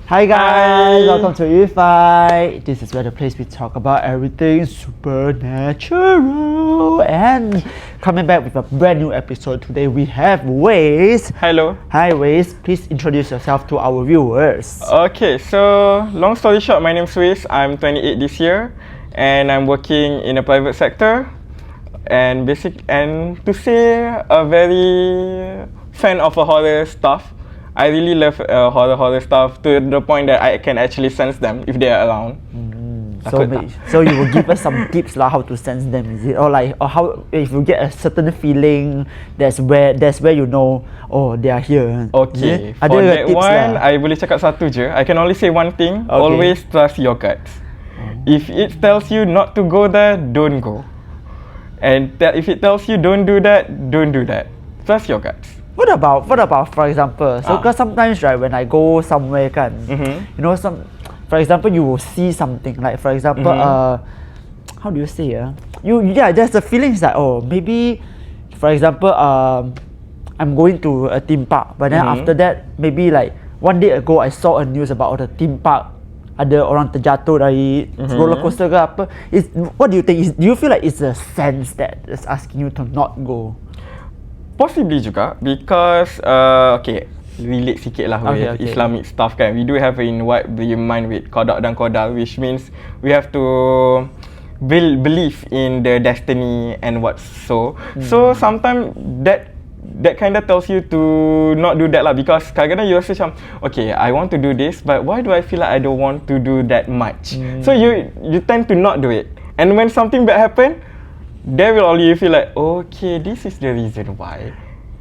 Hi guys, Hi. welcome to Eerified. This is where the place we talk about everything supernatural. And coming back with a brand new episode today, we have Weis. Hello. Hi Weis, please introduce yourself to our viewers. Okay, so long story short, my name is Weis. I'm 28 this year, and I'm working in a private sector. And to say a very fan of a horror stuff. I really love horror stuff to the point that I can actually sense them if they are around. So you will give us some tips lah how to sense them, is it? Or how if you get a certain feeling, that's where you know, oh, they are here. Okay, for that one, I boleh cakap satu je. I can only say one thing. Okay. Always trust your guts. If it tells you not to go there, don't go. And if it tells you don't do that, don't do that. Trust your guts. What about for example? So because sometimes right when I go somewhere kan, you know for example you will see something like for example how do you say there's a feeling that oh maybe for example I'm going to a theme park, but then after that maybe like one day ago I saw a news about the theme park ada orang terjatuh dari roller coaster ke apa. What do you think? Do you feel like it's a sense that is asking you to not go? Possibly juga because relate sikit lah with Islamic stuff kan. We do have in what we mind with qada dan qadar, which means we have to believe in the destiny and what's so. So sometimes that kind of tells you to not do that lah, because kadang-kadang you rasa macam okay, I want to do this, but why do I feel like I don't want to do that much? So you tend to not do it, and when something bad happen, there will only feel like okay, this is the reason why.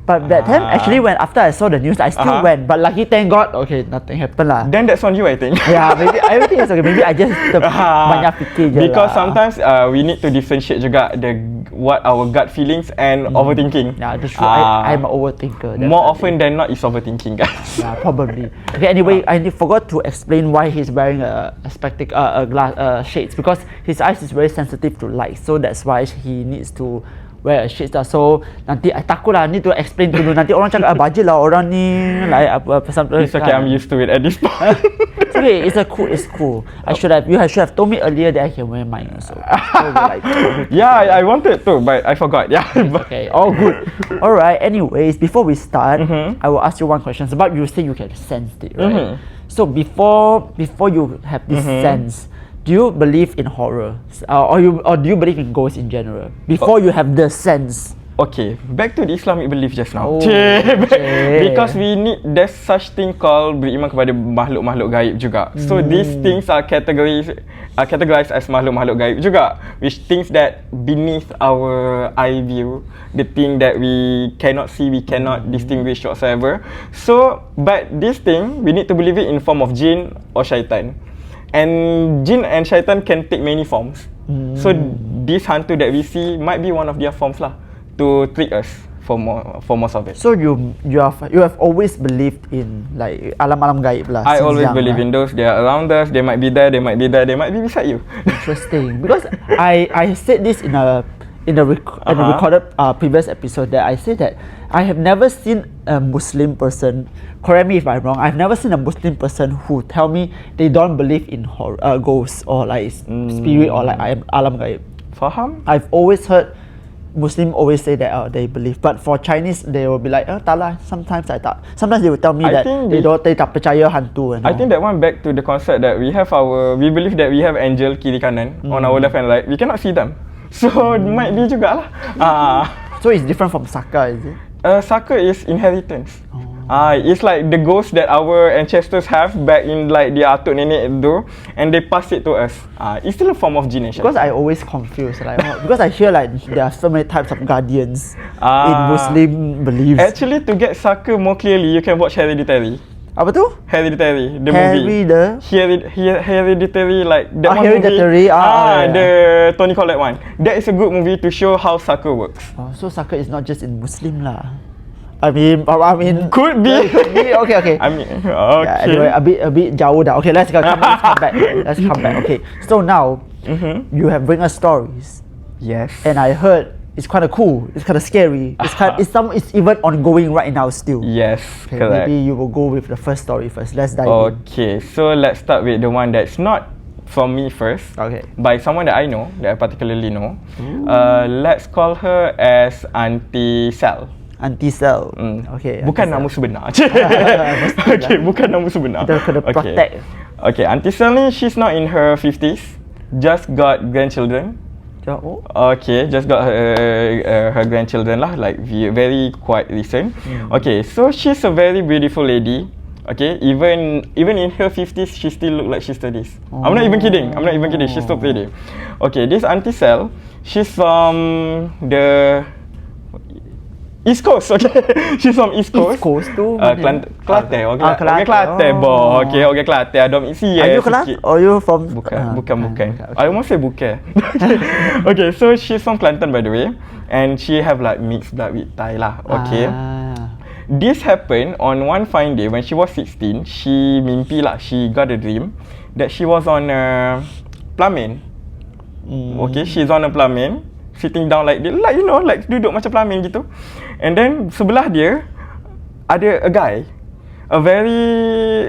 But that time actually when after I saw the news, I still went. But lucky, thank God, okay, nothing happened lah. Then that's on you, I think. Yeah, maybe everything is okay. Maybe I just banyak fikir je because lah. sometimes we need to differentiate juga what our gut feelings and overthinking. Yeah, that's true. I'm an overthinker. Definitely. More often than not, it's overthinking, guys. Yeah, probably. Okay, anyway, I forgot to explain why he's wearing a shades, because his eyes is very sensitive to light, so that's why he needs to wear a shades lah. So nanti I takut lah, need to explain dulu. Nanti orang cakap baju lah orang ni like apa something. It's okay, I'm used to it at this point. It's okay, it's cool. You should have told me earlier that I can wear mine also. I wanted to, but I forgot. Yeah. Okay, all good. Alright, anyways, before we start, I will ask you one question. Sebab you say you can sense it, right? So before you have this sense, do you believe in horror, or do you believe in ghosts in general before you have the sense? Okay, back to the Islamic belief just now. Because there's such thing called beriman kepada makhluk-makhluk gaib juga. So these things are categorized as makhluk-makhluk gaib juga, which things that beneath our eye view, the thing that we cannot see, we cannot distinguish whatsoever. So, but this thing we need to believe it in form of jinn or shaitan. And jinn and shaitan can take many forms. So this hantu that we see might be one of their forms lah, to trick us for most of it. So you have always believed in like alam-alam gaib lah. I always believe in those. They are around us. They might be there. They might be beside you. Interesting. Because I said this in a recorded previous episode, that I said that I have never seen a Muslim person, correct me if I'm wrong, I've never seen a Muslim person who tell me they don't believe in ghosts or like spirit or like alam gaib. Faham? I've always heard Muslim always say that they believe, but for Chinese they will be like tak lah. Sometimes they will tell me that they tak percaya hantu. I think that one back to the concept that we believe that we have angel kiri kanan on our left and right. We cannot see them, so might be juga lah. So it's different from Saka, is it? Saka is inheritance. It's like the ghost that our ancestors have back in like the atuk nenek do, and they pass it to us. It's still a form of gene. Because I always confuse, like because I hear like there are so many types of guardians in Muslim beliefs. Actually, to get Saka more clearly, you can watch Hereditary. Apa tu? Hereditary, the movie. Hereditary, like that one Hereditary. movie. The Tony Collette one. That is a good movie to show how Saka works. So Saka is not just in Muslim lah. I mean, could be. Okay. I mean, okay. Yeah, anyway, a bit jauh dah. Okay, let's come back. Let's come back. Okay, so now you have bring us stories. Yes. And I heard it's kind of cool. It's kind of scary. It's even ongoing right now still. Yes, Okay, correct. maybe you will go with the first story first. Let's dive in. Okay, so let's start with the one that's not from me first. Okay. By someone that I know, that I particularly know. Let's call her as Auntie Sal. Auntie Sal. Okay. Bukan nama sebenar. Okay, bukan nama sebenar. Kita kena protect. Okay, Auntie Sal ni, she's now in her 50s. Just got grandchildren. Oh. Okay, just got her grandchildren lah, like very quite recent. Okay, so she's a very beautiful lady. Okay, even in her 50s, she still look like she's 30s. I'm not even kidding. She's so pretty. Okay, this Auntie Sal, she's from the East Coast, okay. She's from East Coast. East Coast tu Kelantan, okay. Kelantan. Boh. Okay, Kelantan. Ada isi Are you Kelantan or you from? Bukan. Okay. I almost say bukan. Okay, so she's from Kelantan by the way, and she have like mixed blood with Thai lah. Okay. This happened on one fine day when she was 16. She mimpi lah. She got a dream that she was on a plane. Okay, she's on a plane, sitting down like duduk macam pelamin gitu. And then sebelah dia ada a guy, a very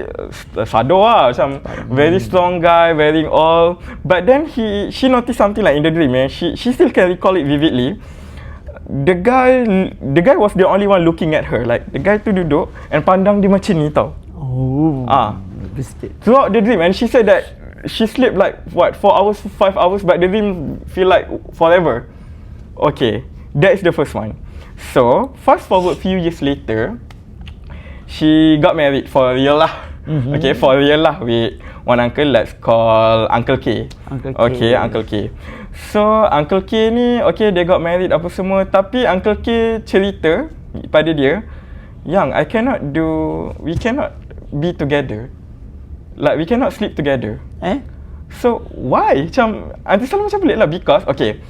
sado lah, macam very strong guy, wearing all. But then she noticed something like in the dream, she still can recall it vividly. The guy was the only one looking at her. Like the guy tu duduk and pandang dia macam ni tau. Throughout the dream, and she said that she slept like 4 hours, 5 hours, but the dream feel like forever. Okay, that is the first one. So fast forward few years later, she got married for real lah. Okay, for real lah with one uncle. Let's call Uncle K. Okay, Uncle K. So Uncle K ni, okay, they got married apa semua. Tapi Uncle K cerita pada dia, Yang, we cannot be together. Like we cannot sleep together. So why? Macam Auntie Sal macam pelik lah, because okay,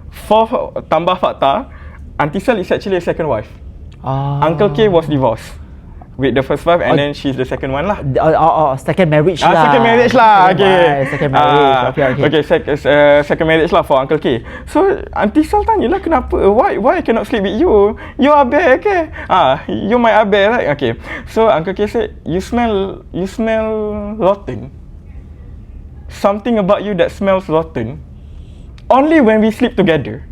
for tambah fakta, Auntie Sal is actually a second wife. Uncle K was divorced with the first wife, and then she's the second one lah. Second marriage lah. Second marriage lah. Okay. Second marriage. Okay. Second marriage lah for Uncle K. So Auntie Sal tanya lah, kenapa? Why I cannot sleep with you? You abe, okay? You my abe, right? Okay. So Uncle K said, you smell rotten. Something about you that smells rotten. Only when we sleep together.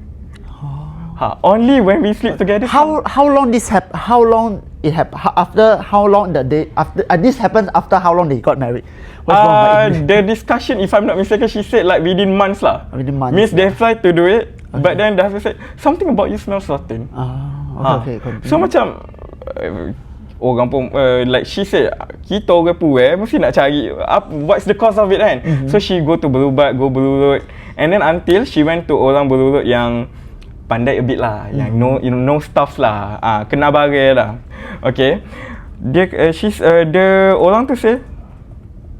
Only when we sleep together. How long this happened? How long it happened? After how long this happened after how long they got married? What's wrong with the discussion, if I'm not mistaken, she said like within months lah. Within months. Means they tried to do it, but then the husband said something about you smells rotten. Okay. So macam orang pun like she said, kita orang puai mesti nak cari what's the cause of it kan. So she go to berubat, go berurut, and then until she went to orang berurut yang pandai a bit lah, yang know stuff lah, kena bagai lah. Okay, dia the orang tu say,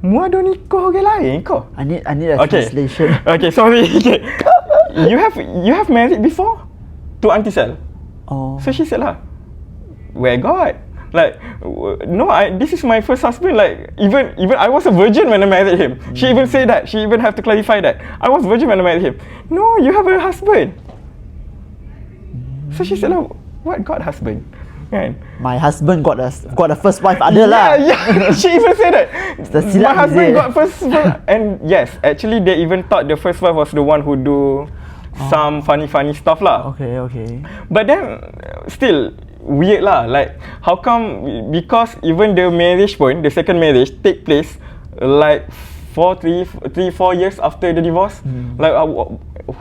mu ada nikah orang lain kau? I need a translation. Okay, sorry. Okay. You have married before to Auntie Sal? So she said lah, where God? Like, no, this is my first husband. Like, even I was a virgin when I married him. She even said that. She even have to clarify that. I was virgin when I married him. No, you have a husband. So she said lah, what God husband? Kan? My husband got a first wife ada lah. Yeah. She even said that. My husband got first wife. And yes, actually they even thought the first wife was the one who do some funny stuff lah. Okay. But then still weird lah. Like how come? Because even the marriage pun, the second marriage take place like 4 years after the divorce. Like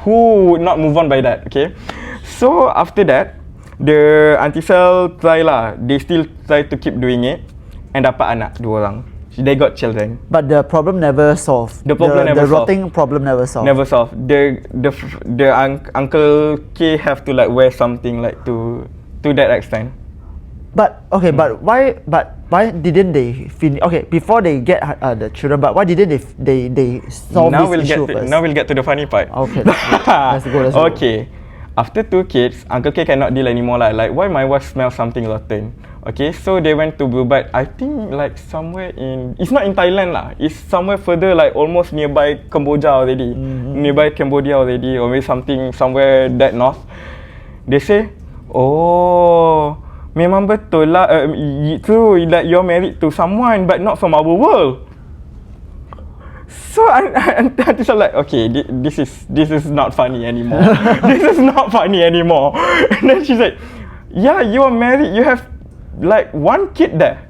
who would not move on by that? Okay. So after that, the Auntie Sal try lah. They still try to keep doing it, and dapat anak 2 orang. They got children. But the problem never solved. The rotting problem never solved. Never solved. The Uncle K have to like wear something like to that extent. But okay, but why didn't they finish? Okay, before they get the children, but why didn't they solve this issue first? Now we'll get to the funny part. Okay, let's go. Okay, after 2 kids, Uncle K cannot deal anymore lah. Like, why my wife smells something rotten? Okay, so they went to Berubat. I think like somewhere it's not in Thailand lah. It's somewhere further, like almost nearby Cambodia already. Nearby Cambodia already, or maybe somewhere that north. They say, oh, memang betul lah, true that you're married to someone but not from our world. So until I'm like, okay, this is not funny anymore. This is not funny anymore. And then she's like, yeah, you are married, you have like 1 kid there.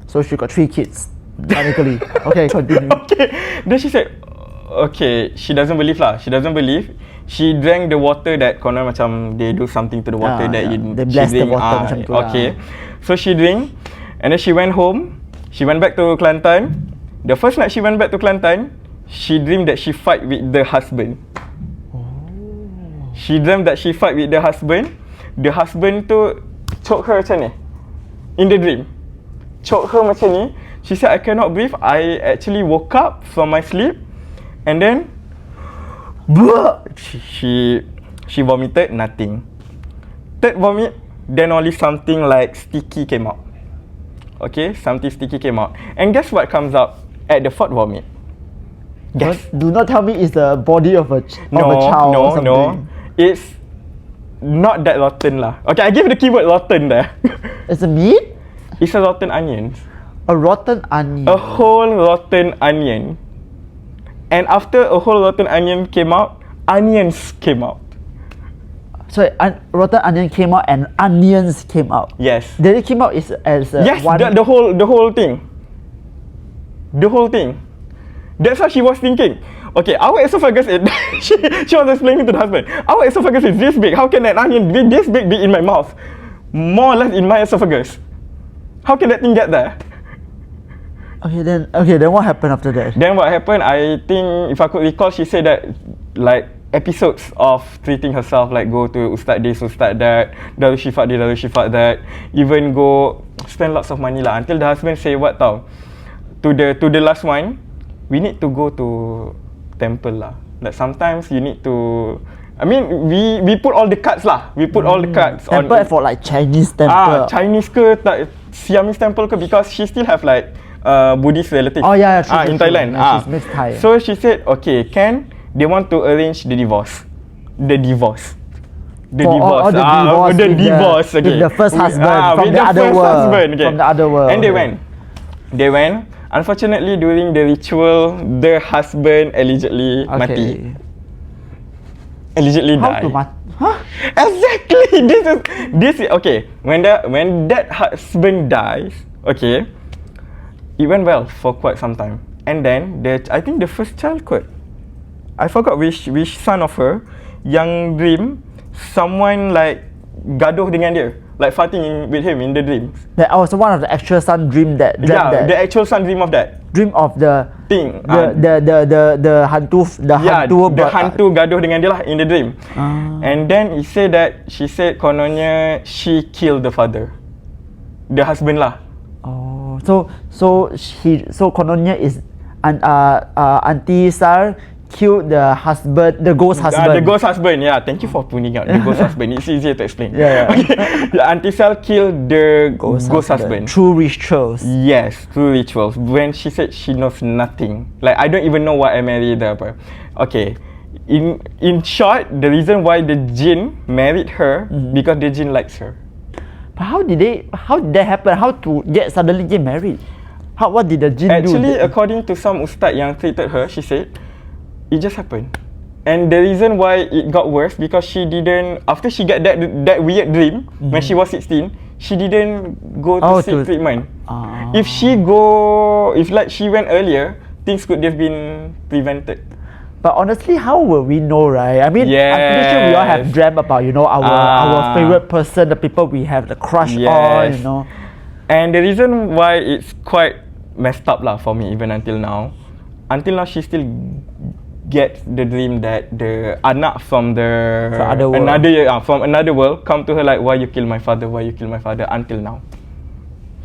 So she got 3 kids, technically. Okay, continue. Okay. Then she said, okay, she doesn't believe lah. She doesn't believe. She drank the water that konon macam they do something to the water that they bless the water macam tu. Okay. So she drink, and then she went home. She went back to Kelantan. The first night she went back to Kelantan, she dreamed that she fight with the husband. She dreamt that she fight with the husband. The husband tu choke her macam ni. In the dream. Choke her macam ni. She said, I cannot breathe. I actually woke up from my sleep. And then she vomited, nothing. Third vomit, then only something like sticky came out. Okay, something sticky came out. And guess what comes out at the fourth vomit? Guess. Do not tell me it's the body of a child or something. No. It's not that rotten lah. Okay, I give the keyword rotten there. It's a meat? It's a rotten onion. A rotten onion. A whole rotten onion. And after a whole rotten onion came out, onions came out. So rotten onion came out and onions came out. Yes. Did it came out as yes, one? the whole thing. The whole thing. That's what she was thinking. Okay, our esophagus is she was explaining to the husband. Our esophagus is this big. How can an onion be this big be in my mouth? More or less in my esophagus. How can that thing get there? Okay, then what happened after that? Then what happened, I think, if I could recall, she said that, like, episodes of treating herself, like go to Ustaz this, Ustaz that, Darul Shifat this, Darul Shifat that, even go spend lots of money lah, until the husband say what tau, to the last one, we need to go to temple lah. Like sometimes you need to, I mean, we put all the cards lah. We put all the cards temple on. For like Chinese temple. Chinese ke, Siamese temple ke, because she still have like Buddhist relatives. Oh yeah, in Thailand. Yeah, she's mixed Thai. So she said, okay, they want to arrange the divorce. The divorce. Okay. With the first husband from the other world. Okay. From the other world. And they went. Unfortunately, during the ritual, the husband allegedly mati. Allegedly died. How to mati? Huh? Exactly. This is okay. When that husband dies, okay, it went well for quite some time. And then I think the first child quit. I forgot which son of her yang dream someone like gaduh dengan dia, like fighting with him in the dreams. That was one of the actual son dreamed that. The actual son dream of that. Dream of the thing. The hantu. The hantu gaduh dengan dia lah in the dream. And then she said kononnya she killed the father, the husband lah. Oh, so kononnya is Auntie Sar killed the husband, the ghost husband. The ghost husband, yeah. Thank you for pointing out the ghost husband. It's easier to explain. Yeah. Okay. Auntie Sal killed the ghost husband. True rituals. Yes, true rituals. When she said she knows nothing, like I don't even know why I married her. Okay, in short, the reason why the jinn married her because the jinn likes her. But how did that happen? How to suddenly get married? What did the jinn do? Actually, according to some ustad yang treated her, she said it just happened. And the reason why it got worse because she didn't, after she got that weird dream when she was 16, she didn't go to seek treatment. If she went earlier, things could have been prevented. But honestly, how will we know, right? I mean, I'm pretty sure we all have dreamt about, our favorite person, the people we have the crush on, And the reason why it's quite messed up lah for me even until now she still gets the dream that the anak from another world come to her like, why you kill my father until now.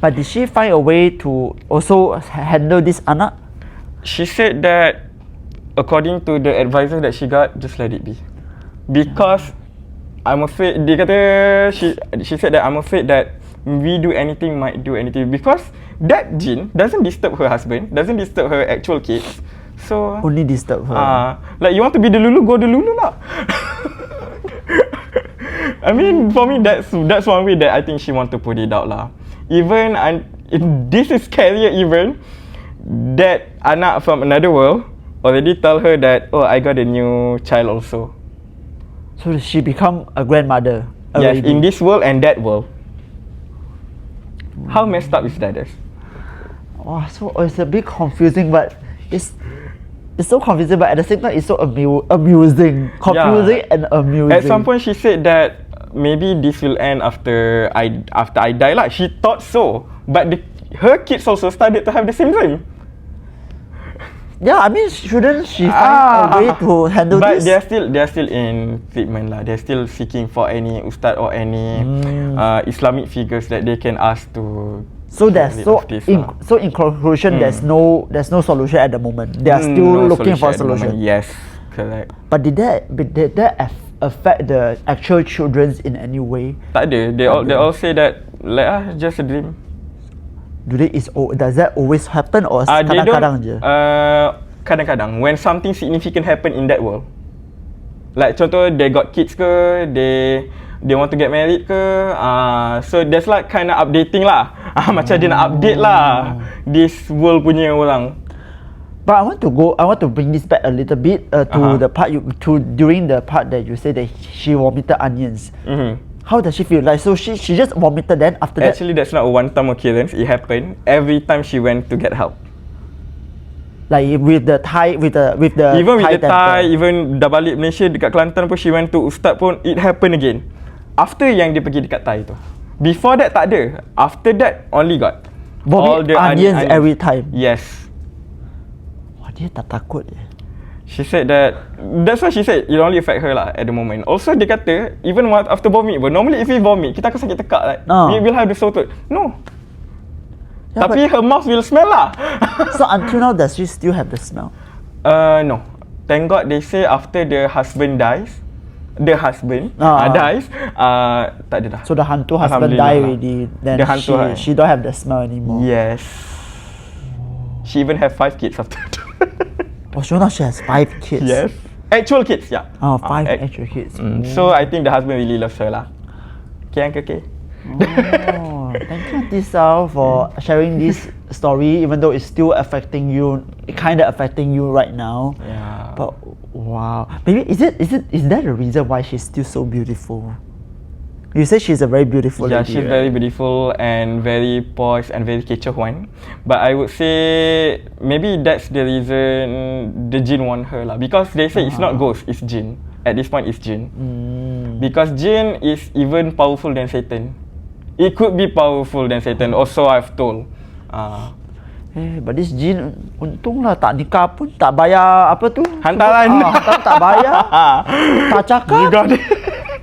But did she find a way to also handle this anak? She said that according to the advice that she got, just let it be. Because I'm afraid, she said that I'm afraid that we do anything might do anything because that jinn doesn't disturb her husband, doesn't disturb her actual kids. So only disturb her. Like you want to be the Lulu, go the Lulu lah. I mean, for me, that's one way that I think she want to put it out lah. Even this is scarier even that anak from another world already tell her that, oh, I got a new child also. So she become a grandmother. Yes, in this world and that world. How messed up is that? Oh, so it's a bit confusing, but it's so confusing, but at the same time it's so amusing. Confusing and amusing. At some point she said that maybe this will end after I die lah. She thought so, but her kids also started to have the same dream. Yeah, I mean, shouldn't she find a way to handle this? But they're still in treatment lah. They're still seeking for any ustad or any Islamic figures that they can ask to. So in conclusion, there's no solution at the moment. They are still looking for a solution. Yes, correct. But did that affect the actual children in any way? Tak ada. They all say that like just a dream. Does that always happen or kadang-kadang je? Kadang-kadang when something significant happen in that world. Like contoh they got kids ke, they want to get married ke, so there's like kind of updating lah. Macam dia nak update lah this world punya orang. But I want to bring this back a little bit to the part during the part that you said that she vomited onions. How does she feel? Like, so she just vomited then after that? Actually, that's not a one-time occurrence. It happened every time she went to get help. Like with the Thai, with the even Thai with the Thai, even dah balik Malaysia dekat Kelantan pun she went to ustaz pun, it happened again. After yang dia pergi dekat Thai tu. Before that tak ada. After that only got. All the onions every time. Yes. Wah, dia tak takut je. She said that's what she said. It only affect her lah at the moment. Also dia kata even after vomit, but normally if we vomit kita akan sakit tekak right? We will have the sore throat. No. Yeah, tapi her mouth will smell lah. So until now does she still have the smell? No. Thank God they say after the husband dies, dies, tak ada dah. So the hantu husband die already, then she don't have the smell anymore. Yes. She even have 5 kids after that. Oh, so now she has 5 kids. Yes. Actual kids, yeah. Oh, 5 actual kids. So I think the husband really loves her lah. Okay, Uncle K. Oh, thank you, Auntie Sal, for sharing this story, even though it's still affecting you, kind of affecting you right now. Yeah. But wow, maybe is that the reason why she's still so beautiful? You say she's a very beautiful lady. Yeah, she's very beautiful and very poised and very kecoh one. But I would say maybe that's the reason the jinn want her lah. Because they say it's not ghost, it's jinn. At this point, it's jinn. Because jinn is even powerful than Satan. It could be powerful than Satan. Also, I've told. But this jinn, untunglah tak nikah pun, tak bayar apa tu? Hantaran. Hantaran tak bayar. Tak cakap.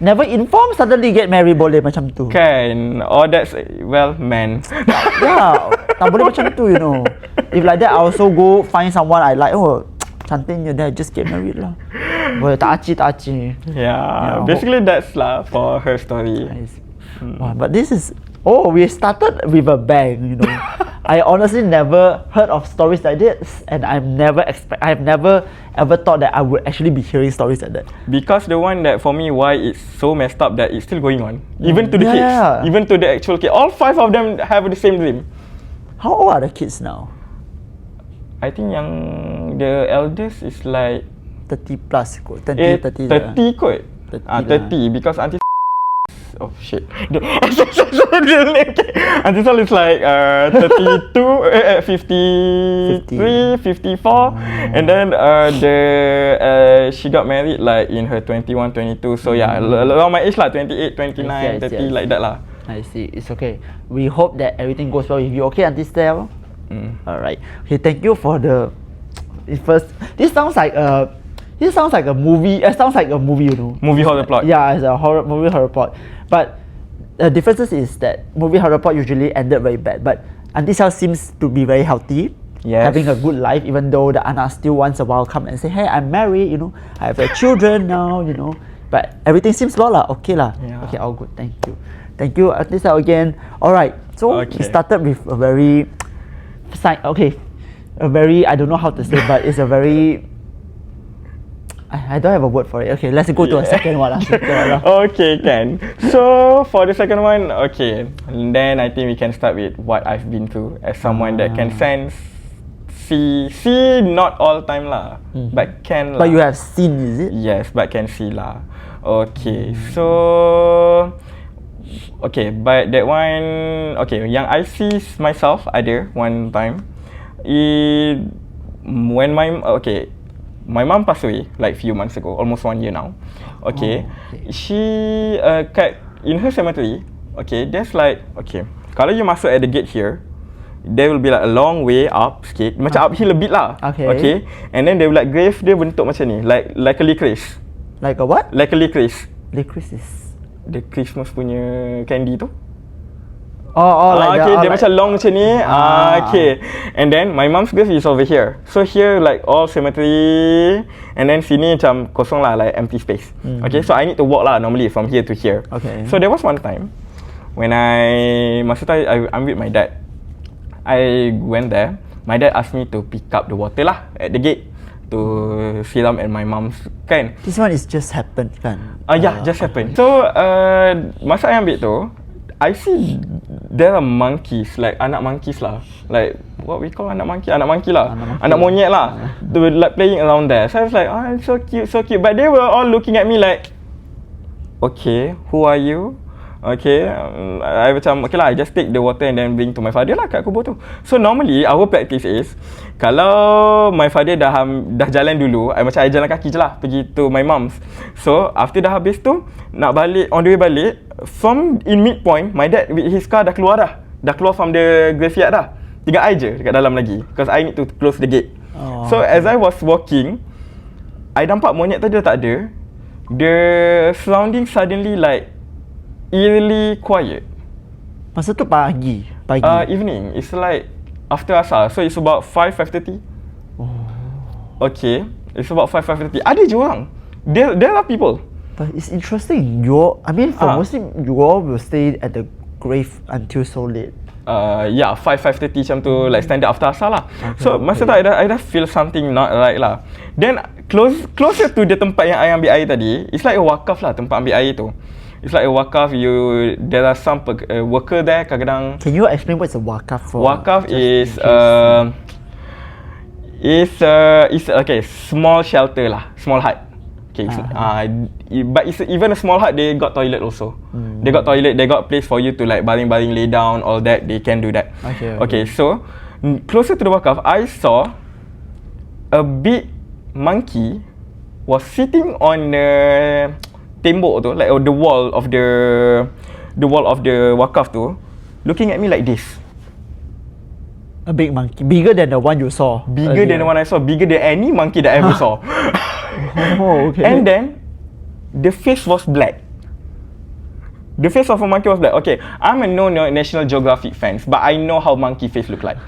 Never inform, suddenly get married boleh macam tu. Kan, or that's, well, man. Yeah, tak boleh macam tu, you know. If like that, I also go find someone I like. Oh, cantiknya, then I just get married lah. Boleh tak aci. Yeah, basically that's lah for her story. Wow, but this is, we started with a bang, you know. I honestly never heard of stories like this, and I've never ever thought that I would actually be hearing stories like that. Because the one that for me, why it's so messed up that it's still going on, even to the kids, even to the actual kid. All 5 of them have the same dream. How old are the kids now? I think the eldest is like 30 plus kot. 30 kot. 30 because Auntie oh shit. Auntie Sol is like 32, 53, 54, and then she got married like in her 21, 22. So yeah, around my age lah, 28, 29, 30 like that lah. I see. It's okay. We hope that everything goes well with you. Okay, Auntie Stella? Alright. Okay, thank you for the first. This sounds like a movie. It sounds like a movie, you know. Movie horror plot. Yeah, it's a movie horror plot. But the differences is that movie horror plot usually ended very bad. But Auntie Sal seems to be very healthy, having a good life. Even though the anak still once a while come and say, "Hey, I'm married. You know, I have children now. You know." But everything seems well lah. Okay lah. Yeah. Okay, all good. Thank you, Auntie Sal again. All right. So we started with a very, I don't know how to say, but it's a very I don't have a word for it. Okay, let's go to a second one. Okay, can. So for the second one, okay, and then I think we can start with what I've been through as someone that can sense, see not all time lah, but can lah. But you have seen, is it? Yes, but can see lah. Okay, so okay, but that one, okay, yang I see myself ada one time, when my mom passed away like few months ago, almost 1 year now. Okay, she kat in her cemetery. Okay, there's like, okay, kalau you masuk at the gate here, there will be like a long way up sikit, macam uphill a bit lah. Okay, and then there will like grave dia bentuk macam ni, like a licorice. Like a what? Like a licorice. Licorice is The Christmas punya candy tu. Like okay, dia macam long macam ni. Okay. And then my mom's grave is over here. So here like all cemetery, and then sini macam kosong lah, like empty space. Okay, so I need to walk lah normally from here to here. Okay. So there was one time when masa tu I'm with my dad. I went there. My dad asked me to pick up the water lah at the gate to siram at my mom's kan. This one is just happened kan? Yeah, just happened. So masa I ambil tu, I see there are monkeys, like anak monkeys lah, like what we call anak monkey lah, anak monyet lah. They were like playing around there. So I was like, oh, so cute. But they were all looking at me like, okay, who are you? Okay, I macam okay lah, I just take the water and then bring to my father lah kat kubur tu. So normally our practice is, kalau my father dah jalan dulu, I jalan kaki je lah pergi to my mom's. So after dah habis tu, nak balik, on the way balik, from in midpoint, my dad with his car dah keluar from the graveyard dah. Tinggal I je dekat dalam lagi, because I need to close the gate. So as I was walking, I nampak monyet tadi dah tak ada. The surrounding suddenly like eerily quiet. Masa tu pagi. Evening. It's like after asar. So it's about 5:30. Okay. It's about 5:30. Ada je orang. There are people. But it's interesting. For Muslim, you all will stay at the grave until so late. Yeah, 5:30 macam tu, like standard after asar lah. So masa tu I dah feel something not right lah. Then closer to the tempat yang I ambil air tadi, it's like a wakaf lah tempat ambil air tu. It's like a wakaf. There are some worker there. Kadang-kadang. Can you explain what's a wakaf for? Wakaf is okay, small shelter lah, small hut. Okay, but it's even a small hut. They got toilet also. They got toilet. They got place for you to like baring-baring, lay down, all that. They can do that. Okay. So closer to the wakaf, I saw a big monkey was sitting on the tembok tu, like the wall of the wakaf tu, looking at me like this. A big monkey, bigger than the one you saw. Bigger than the one I saw. Bigger than any monkey that I ever saw. Okay. And then the face was black. The face of a monkey was black. Okay, I'm a no National Geographic fans, but I know how monkey face look like.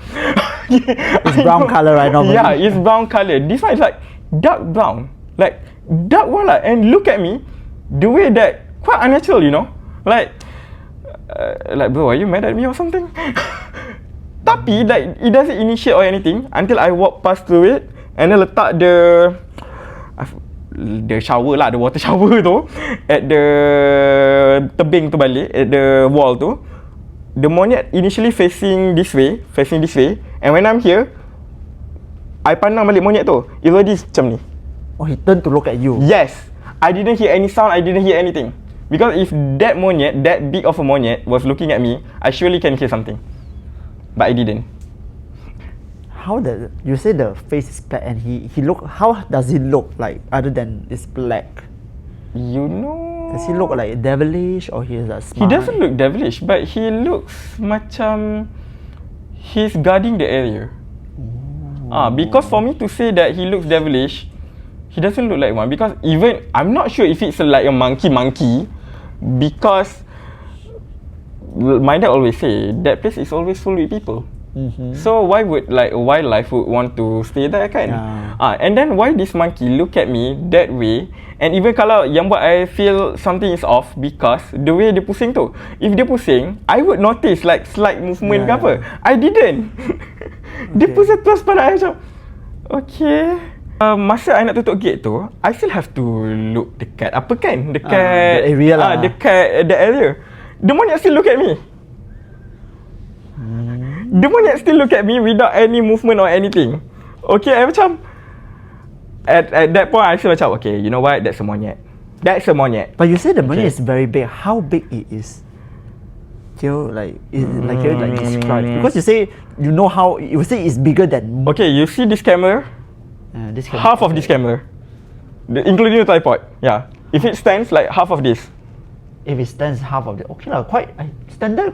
It's brown color, right? Normally. Yeah, it's brown color. This one is like dark brown, like dark one lah. And look at me. The way that quite unnatural, you know, like bro, are you mad at me or something? Tapi like it doesn't initiate or anything until I walk past through it and then letak the shower lah, the water shower tu at the tebing tu balik, at the wall tu. The monyet initially facing this way, and when I'm here, I pandang balik monyet tu, it already macam ni. Oh, he turned to look at you. Yes. I didn't hear any sound, I didn't hear anything. Because if that monyet, that big of a monyet was looking at me, I surely can hear something. But I didn't. How does you say the face is black and he look? How does he look like other than it's black? You know. Does he look like devilish or he has a smile? He doesn't look devilish, but he looks macam he's guarding the area. Because for me to say that he looks devilish, he doesn't look like one, because even I'm not sure if it's like a monkey, because my dad always say that place is always full with people. So why would like a wildlife would want to stay there kan? And then why this monkey look at me that way? And even kalau yang buat I feel something is off, because the way dia pusing tu. If dia pusing, I would notice like slight movement ke apa. I didn't. Dia pusing terus pada I macam, okay. Masa I nak tutup gate tu, I still have to look dekat apa kan? Dekat the area lah. Dekat the area. The monyet still look at me. The monyet still look at me without any movement or anything. Okay, I macam at that point I feel macam okay, you know what? That's a monyet. That's a monyet. But you say the monyet is very big. How big it is? Can you describe? Because you say you know how you say it's bigger than. Okay, you see this camera? This camera. Half of this camera, including the tripod. Yeah, if it stands like half of this. If it stands half of it, okay lah, quite standard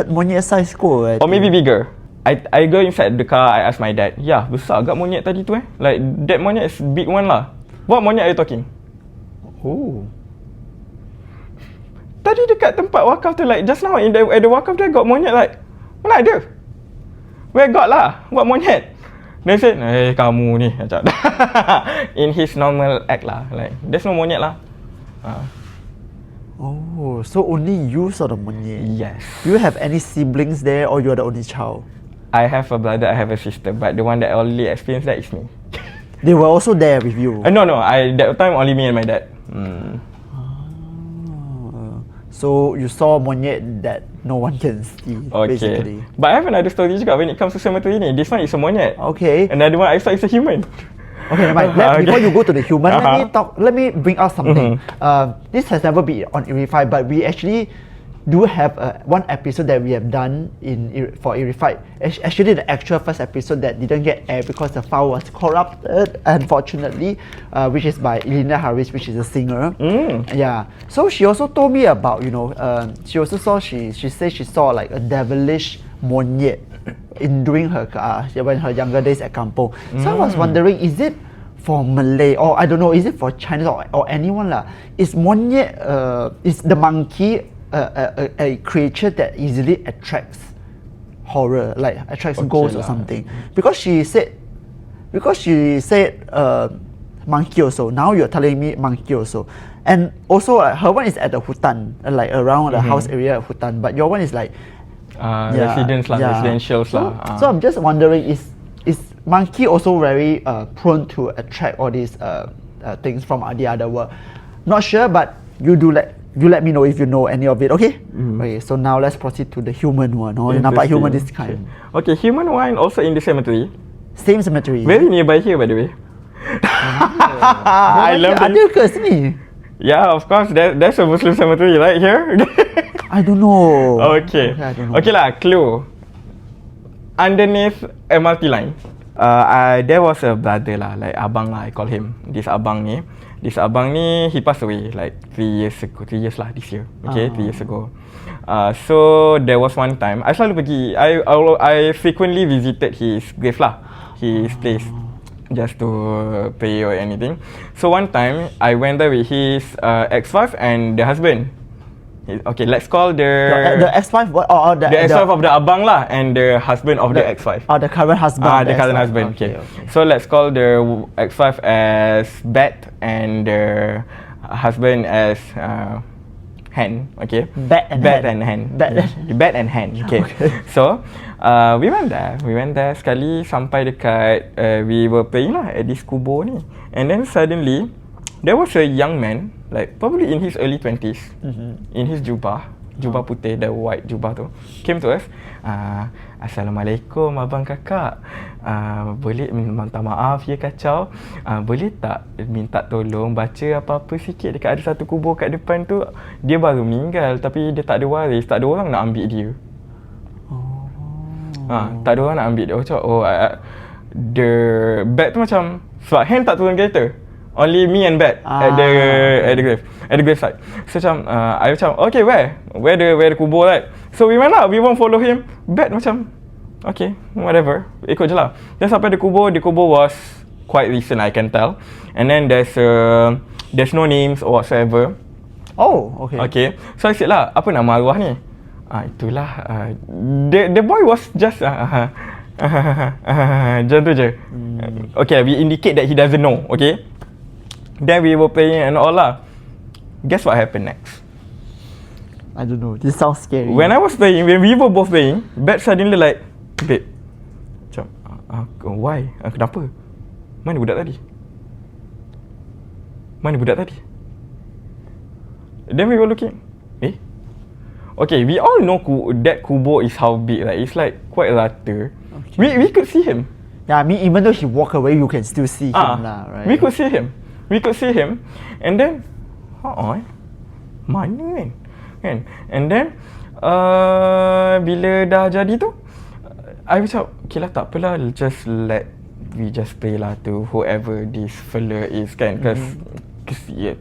monyet size ko. Or maybe bigger. I go inside the car. I ask my dad. Yeah, besar agak monyet tadi tu Like that monyet is big one lah. What monyet are you talking? Oh. Tadi dekat tempat wakaf tu, like just now at the wakaf there got monyet like. Mana ada? Where got lah? What monyet? They said, kamu ni macam in his normal act lah. Like there's no monyet lah. Oh, so only you saw the monyet? Yes. Do you have any siblings there, or you're the only child? I have a brother, I have a sister, but the one that only experienced that is me. They were also there with you? No, that time only me and my dad. So you saw monyet that no one can see, basically. But I have another story juga when it comes to cemetery ni. This one is a monyet. Okay. Another one I saw is a human. Okay, never mind. Before you go to the human, let me bring out something. This has never been on Eerified, but we actually do have one episode that we have done for Eerified. Actually, the actual first episode that didn't get aired because the file was corrupted, unfortunately, which is by Elena Harris, which is a singer. Yeah. So she also told me about, she also saw, she said she saw like a devilish monyet during her when her younger days at Kampong. So I was wondering, is it for Malay, or I don't know, is it for Chinese or anyone lah? Is monyet, is the monkey a creature that easily attracts horror, like attracts ghosts or something? Because she said monkey also. Now you're telling me monkey also, and also her one is at the hutan, like around the house area of hutan, but your one is like residentials lah. So I'm just wondering, is monkey also very prone to attract all these things from the other world? Not sure, but you let me know if you know any of it, okay? Okay, so now let's proceed to the human one. Nampak human this kind. Okay, human one also in the cemetery. Same cemetery. Very nearby here, by the way. I love it. Ada ke sini? Yeah, of course. There's a Muslim cemetery right here. I don't know. Okay. I don't know. Okay lah, clue. Underneath MRT line, there was a brother lah, like abang lah, I call him. This abang ni, he passed away like 3 years ago. 3 years lah this year. Okay, 3 years ago. So there was one time, I selalu pergi, I frequently visited his grave lah, his place, just to pray or anything. So one time, I went there with his ex-wife and the husband. Okay, let's call the ex-wife, the ex-wife of the abang lah, and the husband of the ex-wife. The current husband. The current husband. Okay. So let's call the ex-wife as Bet and the husband as Hen. Okay. Bet and Hen. Bet and Hen. Okay. So we went there sekali sampai dekat we were praying lah at this kubur ni, and then suddenly there was a young man, like probably in his early 20s, in his jubah putih, the white jubah tu, came to us. Assalamualaikum abang kakak, boleh minta maaf ya kacau, boleh tak minta tolong baca apa-apa sikit dekat ada satu kubur kat depan tu, dia baru meninggal tapi dia tak ada waris, tak ada orang nak ambil dia. Tak ada orang nak ambil dia. The bed tu macam, sebab Hen tak turun kereta, only me and Bet at the graveside. So macam I macam okay, where the kubur, right? So we went up, we won't follow him. Bet macam okay, whatever, ikut je lah. Then sampai the kubur was quite recent, I can tell. And then there's no names or whatsoever. Oh, okay. Okay, so I said lah, apa nama arwah ni? Itulah the boy was just macam tu je. Okay, we indicate that he doesn't know. Okay, then we were playing and all lah. Guess what happened next? I don't know, this sounds scary. When we were both playing, Bet suddenly like, babe, macam why? Kenapa? Mana budak tadi? Mana budak tadi? Then we were looking. Okay, we all know that kubur is how big, right? It's like quite rata. Okay. We could see him. Yeah, I mean, even though he walk away, you can still see him lah, right? We could see him. And then, mana kan? And then, bila dah jadi tu, I macam, okay lah, tak apalah, we just pray lah to whoever this fella is kan. Cause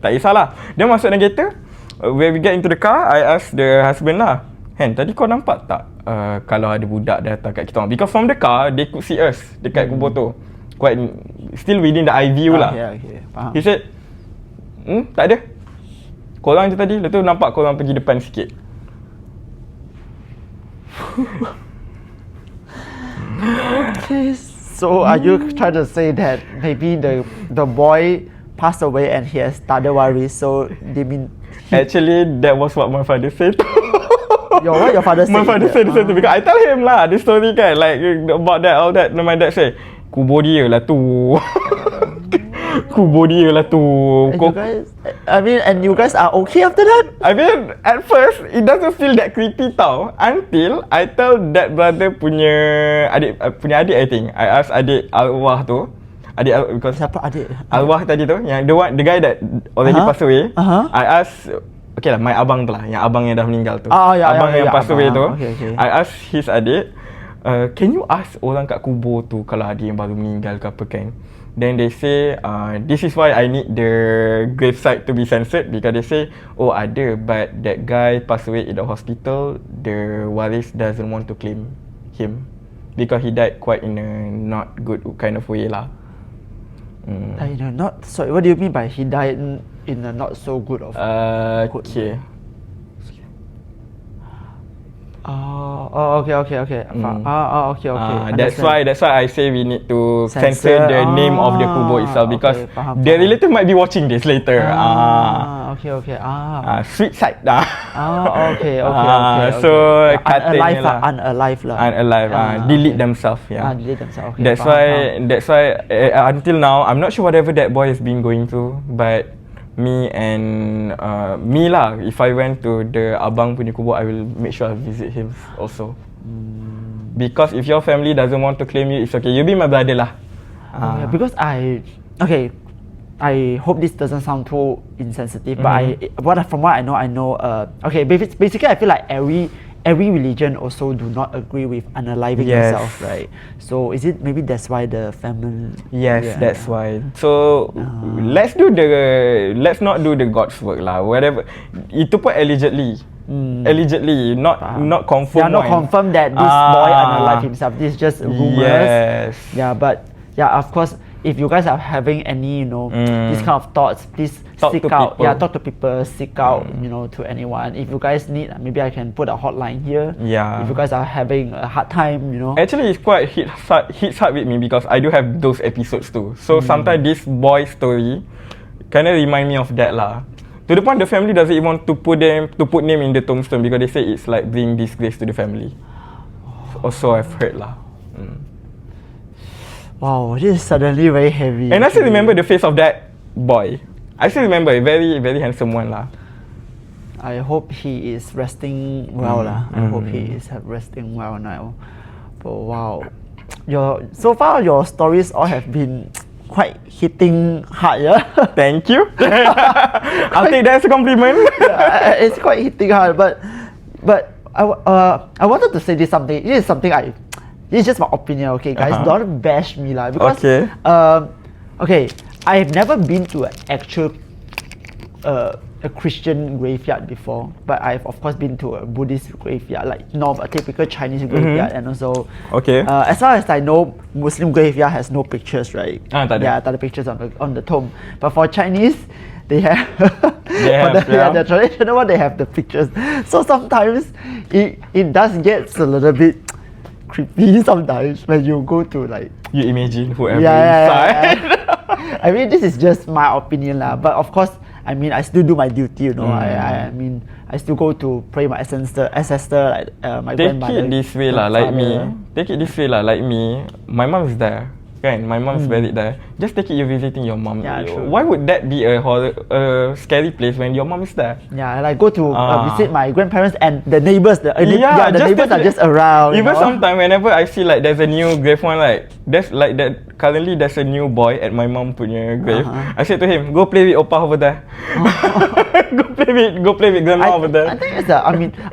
tak kisahlah. Dia masuk dalam kereta. When we get into the car, I ask the husband lah, tadi kau nampak tak kalau ada budak datang kat kita orang? Because from the car, they could see us dekat kubur tu. Quite still within the eye view lah. Okay, faham. He said, tak ada. Korang je tadi, lepas tu nampak korang pergi depan sikit. Okay, so are you trying to say that maybe the boy passed away and he has tada waris, so they mean... Actually, that was what my father said. Your father said? My father said the same because I tell him lah this story kan, like about that, all that. My dad say, kubur dia lah tu. Kubur dia lah tu. And you guys are okay after that? I mean, at first, it doesn't feel that creepy tau. Until I tell that brother punya adik, I think. I ask adik arwah tu. Because siapa adik? Arwah tadi tu, yang the guy that already passed away. I ask, okay lah, my abang tu lah, yang abang yang dah meninggal tu. Abang yang passed away tu. Okay. I ask his adik, can you ask orang kat kubur tu kalau ada yang baru meninggal ke apa kan? Then they say, this is why I need the gravesite to be censored, because they say, oh ada, but that guy passed away in the hospital, the waris doesn't want to claim him because he died quite in a not good kind of way lah. Sorry, what do you mean by he died in a not so good of okay. Okay. Okay. That's why I say we need to censor the name of the kubur itself, because the relative might be watching this later. Okay. Sweet side. Okay. So unalive lah. Delete themselves. Delete themselves. Okay, that's why until now I'm not sure whatever that boy has been going through, but me lah, if I went to the abang punya kubur, I will make sure I visit him also. Because if your family doesn't want to claim you, it's okay. You be my brother lah. Because I hope this doesn't sound too insensitive, but from what I know, okay, basically I feel like every religion also do not agree with unaliving yourself, right? So is it maybe that's why the family? Yes, that's why. So let's not do the God's work lah. Whatever. Itu pun allegedly. Allegedly, not confirmed. Not confirmed that this boy unalived himself. This is just rumors. Yes. Yeah, but of course, if you guys are having any, these kind of thoughts, please seek out. Yeah, talk to people, seek out, to anyone. If you guys need, maybe I can put a hotline here. Yeah. If you guys are having a hard time, Actually, it's quite hits hard with me because I do have those episodes too. So sometimes this boy story kind of remind me of that lah. To the point the family doesn't even want to put name in the tombstone because they say it's like bring disgrace to the family. Also, I've heard lah. Wow, this is suddenly very heavy. And I still remember the face of that boy. I still remember, a very, very handsome one lah. I hope he is resting well lah. I hope he is resting well now. But wow, so far your stories all have been quite hitting hard, yeah. Thank you. I'll take that as a compliment. It's quite hitting hard, but I wanted to say this something. This is something this is just my opinion, okay, guys. Don't bash me lah, because okay, I've never been to an actual a Christian graveyard before, but I've of course been to a Buddhist graveyard, like a typical Chinese graveyard, and also as far as I know, Muslim graveyard has no pictures, right? Tak ada pictures on the tomb. But for Chinese, they have the traditional one, they have the pictures. So sometimes it does get a little bit creepy sometimes when you go to like you imagine whoever inside. I mean, this is just my opinion lah, but of course, I mean, I still do my duty, I mean, I still go to pray my ancestor, like my grandmother. Take it this way lah, like me. My mom is there. Kan, my mom's buried there. Just take it you're visiting your mom. Yeah, true. Why would that be a scary place when your mom is there? Yeah, like go to visit my grandparents and the neighbors. The neighbors are just around. Even sometimes whenever I see like there's a new grave one, like there's like that currently there's a new boy at my mom punya grave. I said to him, go play with Opa over there. go play with grandma over there. I think it's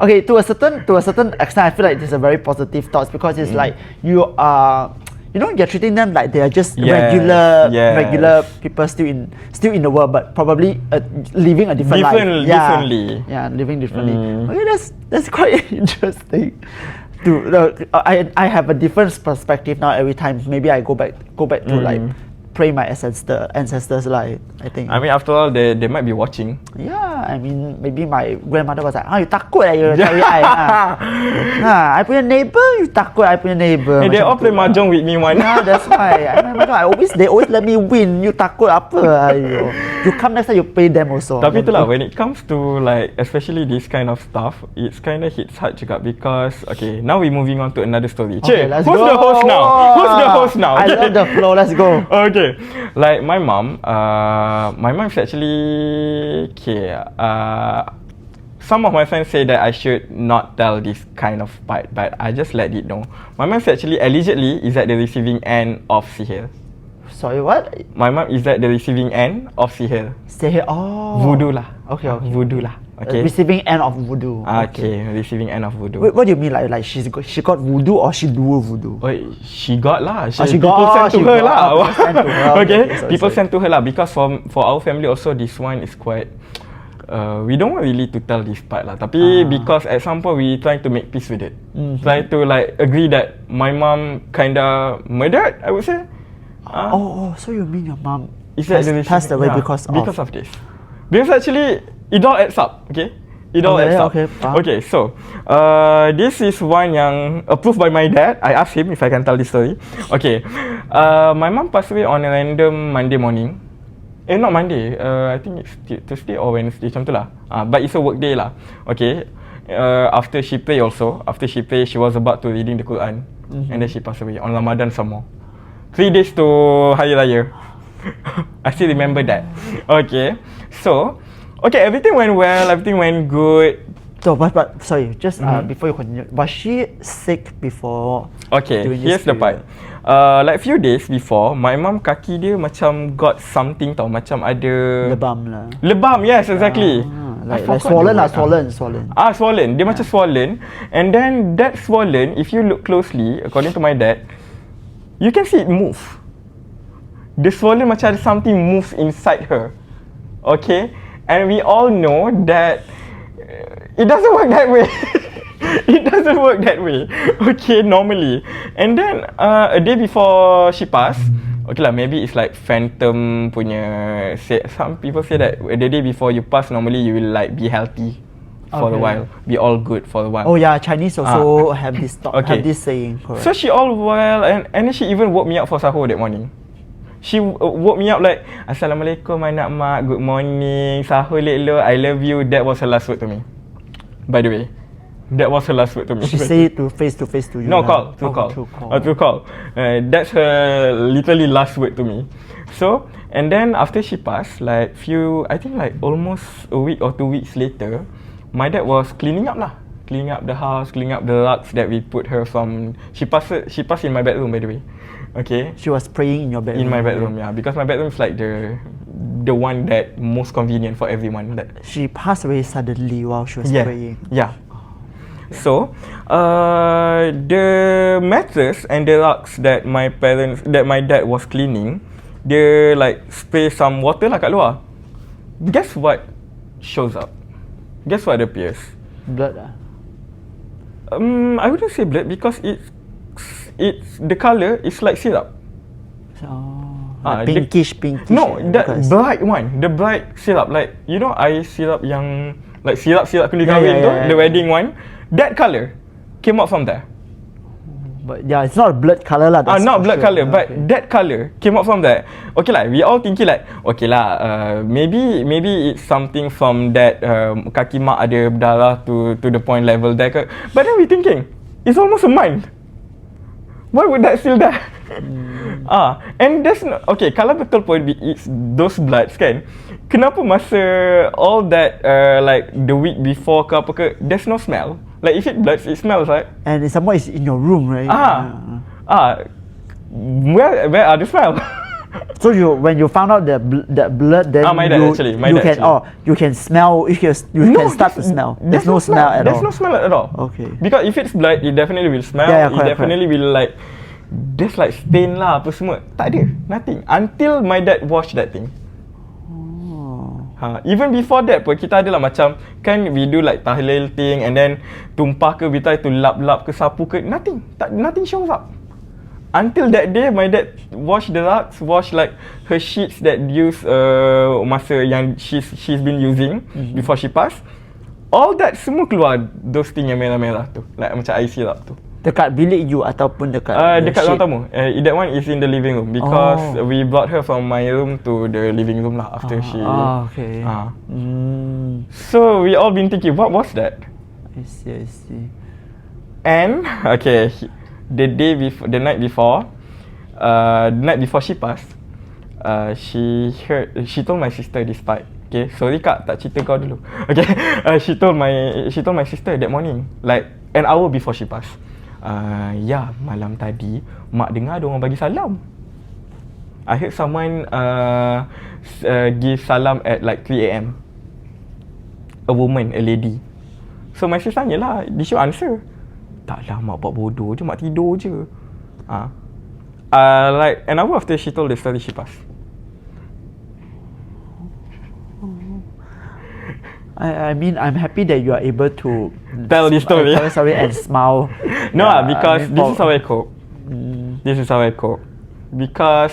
okay, to a certain extent I feel like it's a very positive thoughts because it's like you are you're treating them like they are just regular people still in the world, but probably living a different life. Differently. Yeah, living differently. Okay, that's quite interesting. I have a different perspective now every time. Maybe I go back to like pray my ancestors like I think. I mean, after all, they might be watching. Yeah, I mean, maybe my grandmother was like, you takut you cari I. I punya neighbor, you takut I punya neighbor. Hey, they all play mahjong with me one. Yeah, that's why. They always let me win. You takut apa? You come next time, you pay them also. Tapi itulah, when it comes to like, especially this kind of stuff, it's kind of hits hard juga because, okay, now we're moving on to another story. Okay, let's go. Who's the host now? I love the flow. Let's go. Okay, like my mom is actually okay. Some of my friends say that I should not tell this kind of part, but I just let it know. My mom actually allegedly is at the receiving end of sihir. Sorry, what? My mom is at the receiving end of sihir. Sihir, voodoo lah. Okay. Voodoo lah. Okay. Receiving end of voodoo. Okay, receiving end of voodoo. Wait, what do you mean? Like she got voodoo or she do voodoo? Oh, she got lah. People sent to her lah. Okay, people sent to her lah because for our family also this one is quite. We don't want really to tell this part lah. Tapi because at some point we trying to make peace with it. Try to like agree that my mom kinda murdered, I would say. So you mean your mom passed away because of this? Because actually it all adds up, okay? It all adds up. Okay, so this is one yang approved by my dad. I asked him if I can tell this story. Okay, my mom passed away on a random Monday morning. Not Monday. I think it's Tuesday or Wednesday, macam tu lah. But it's a work day lah. Okay. After she pray, she was about to reading the Quran, and then she passed away on Ramadan some more. 3 days to Hari Raya. I still remember that. Okay. So, okay, everything went well, everything went good. So, but sorry, just before you continue, was she sick before? Okay, here's the part. Like few days before, my mom kaki dia macam got something tau, macam ada lebam lah. Lebam, yes, exactly. Like swollen. Swollen. Dia macam swollen, and then that swollen, if you look closely, according to my dad, you can see it move. The swollen macam ada something move inside her. Okay, and we all know that it doesn't work that way. It doesn't work that way. Okay, normally. And then a day before she passed, okay lah, maybe it's like phantom punya. Some people say that the day before you pass, normally you will like be healthy for a while, be all good for a while. Oh yeah, Chinese also have this have this saying. Correct. So she all well, and then she even woke me up for sahur that morning. She woke me up like, Assalamualaikum anak mak, good morning, sahur lelo, I love you. That was her last word to me. By the way, that was her last word to me. She say it face to you. No, through call. That's her literally last word to me. So, and then after she passed, like I think like almost a week or 2 weeks later, my dad was cleaning up the house, cleaning up the rugs that we put her from. She passed in my bedroom, by the way. Okay. She was praying in your bedroom. In my bedroom, yeah, because my bedroom is like the one that most convenient for everyone. That she passed away suddenly while she was praying. Yeah. So, the mattress and the rugs that my dad was cleaning, they like spray some water lah kat luar. Guess what shows up? Guess what appears? Blood lah. I wouldn't say blood because it's the color is like syrup. Like pinkish. No, that bright one, the bright syrup, like you know ice syrup yang like syrup kulit kahwin tu, the wedding one. That color came out from there. But yeah, it's not blood color lah. Not blood color, but that color came out from there. Okay lah, we all thinking like, okay lah, maybe it's something from that kaki mak ada darah to the point level there. But then we thinking, it's almost a month. Why would that still there? And there's no, okay, kalau betul pun it's those bloods kan, kenapa masa all that like the week before ke apa ke, there's no smell? Like if it bloods, it smells, right? And some more is in your room, right? Where are the smell? So when you found out that blood, then my dad actually. you can smell. You can start to smell. There's no smell at all. There's no smell at all. Okay. Because if it's blood, it definitely will smell. Yeah, it definitely will like, there's like stain lah apa semua. Tak ada, nothing. Until my dad washed that thing. Even before that pun kita ada lah macam kan we do like tahlil thing and then tumpah ke we try to lap ke sapu ke, nothing shows up. Until that day, my dad wash the rugs, wash like her sheets that use masa yang she's been using before she passed. All that semua keluar those thing yang merah-merah tu, like macam air sirap tu. Dekat bilik you ataupun dekat dekat ruang tamu. That one is in the living room because we brought her from my room to the living room lah after she. Okay. So we all been thinking, what was that? I see. And okay. The night before she passed, she told my sister this part. Okay, sorry kak, tak cerita kau dulu. Okay, she told my sister that morning, like an hour before she passed. Malam tadi mak dengar ada orang bagi salam. I heard someone give salam at like 3 AM. A woman, a lady. So my sister tanya lah, did you answer? Taklah, mak buat bodoh je, mak tidur je. Like an hour after she told the story, she passed. I mean, I'm happy that you are able to tell this story. Tell the story and smile. Because this is how I cope. This is how I cope. Because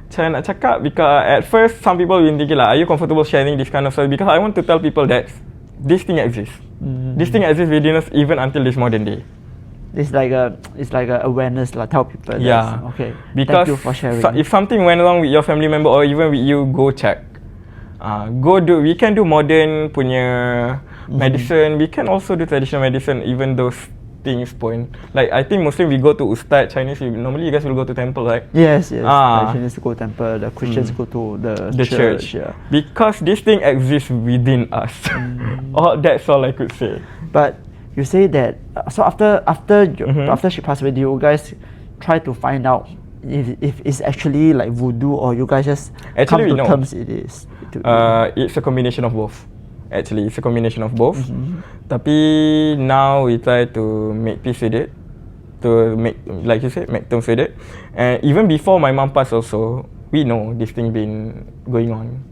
macam nak cakap, because at first some people will thinking like, are you comfortable sharing this kind of story? Because I want to tell people that this thing exists. This thing exists within us even until this modern day. It's like a awareness lah. Tell people. Yeah. Okay. Because thank you for sharing. If something went wrong with your family member or even with you, go check. We can do modern punya medicine. We can also do traditional medicine. Even those things pun. Like I think Muslim we go to Ustad. Chinese normally you guys will go to temple, right? Yes. Like Chinese go to temple. The Christians go to the church. Yeah. Because this thing exists within us. That's all I could say. But you say that so after she passed away, do you guys try to find out if it's actually like voodoo or you guys just come to terms it is? It's a combination of both. Actually, it's a combination of both. Tapi now we try to make peace with it, to make, like you said, make terms with it. And even before my mom passed, also we know this thing been going on.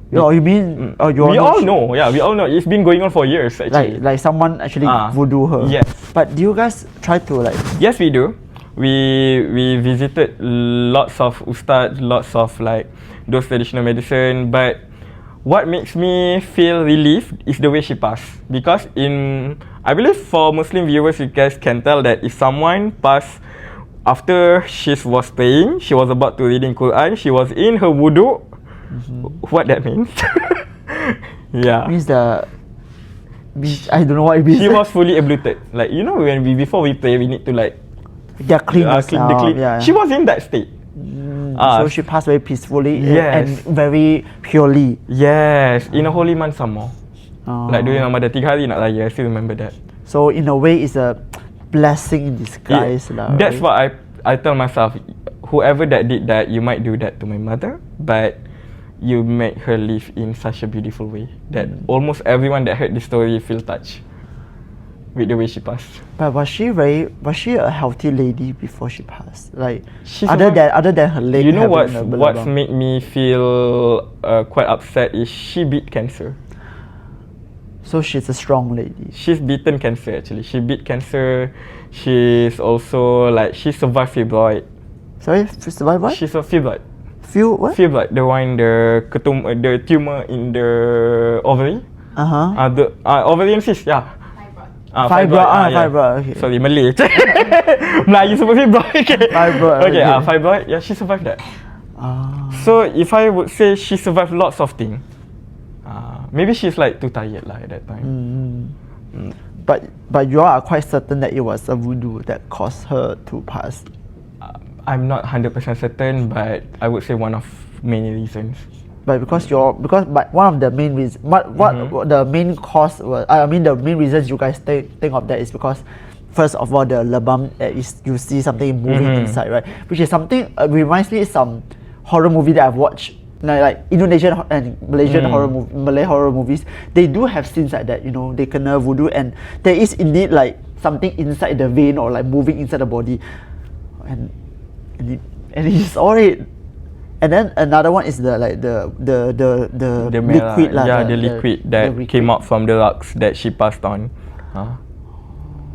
You mean? We all know. Yeah, we all know. It's been going on for years. Actually, like someone actually voodoo her. Yes. But do you guys try to like? Yes, we do. We visited lots of ustad, lots of like those traditional medicine. But what makes me feel relieved is the way she passed. Because I believe for Muslim viewers, you guys can tell that if someone passed after she was praying, she was about to reading Quran, she was in her wudu. What that means? Yeah. Means I don't know what it means. She was fully abluted. Like when before we pray, we need to like clean the clean. Yeah. She was in that state. So she passed very peacefully and very purely. Yes, in a holy month some more. Like during Ramadan 3 hari nak raya, I still remember that. So in a way, it's a blessing in disguise lah. That's what I tell myself. Whoever that did that, you might do that to my mother, but you make her live in such a beautiful way that almost everyone that heard the story feel touched with the way she passed. But was she a healthy lady before she passed? Like other than her leg. You know what's made me feel quite upset is she beat cancer. So she's a strong lady. She's beaten cancer actually. She beat cancer. She's also like she survived fibroid. Sorry, survived what? She's a fibroid. What? Fibroid, the one the tumor in the ovary. The ovarian cyst, yeah. Fibroid. Okay. Sorry, Malay. Melayu sebut fibroid. Okay, fibroid. Yeah, she survived that. So if I would say she survived lots of things, maybe she's like too tired lah at that time. But you are quite certain that it was a voodoo that caused her to pass. I'm not 100% certain, but I would say one of many reasons. But but one of the main reasons, what the main cause was, I mean the main reasons you guys think of that is because first of all the lebam is you see something moving inside, right? Which is something reminds me of some horror movie that I've watched. Like Indonesian and Malaysian Malay horror movies, they do have scenes like that. You know, they kena voodoo, and there is indeed like something inside the vein or like moving inside the body, and he saw it. And then another one is the liquid lah. Yeah, the liquid that came out from the rugs that she passed on.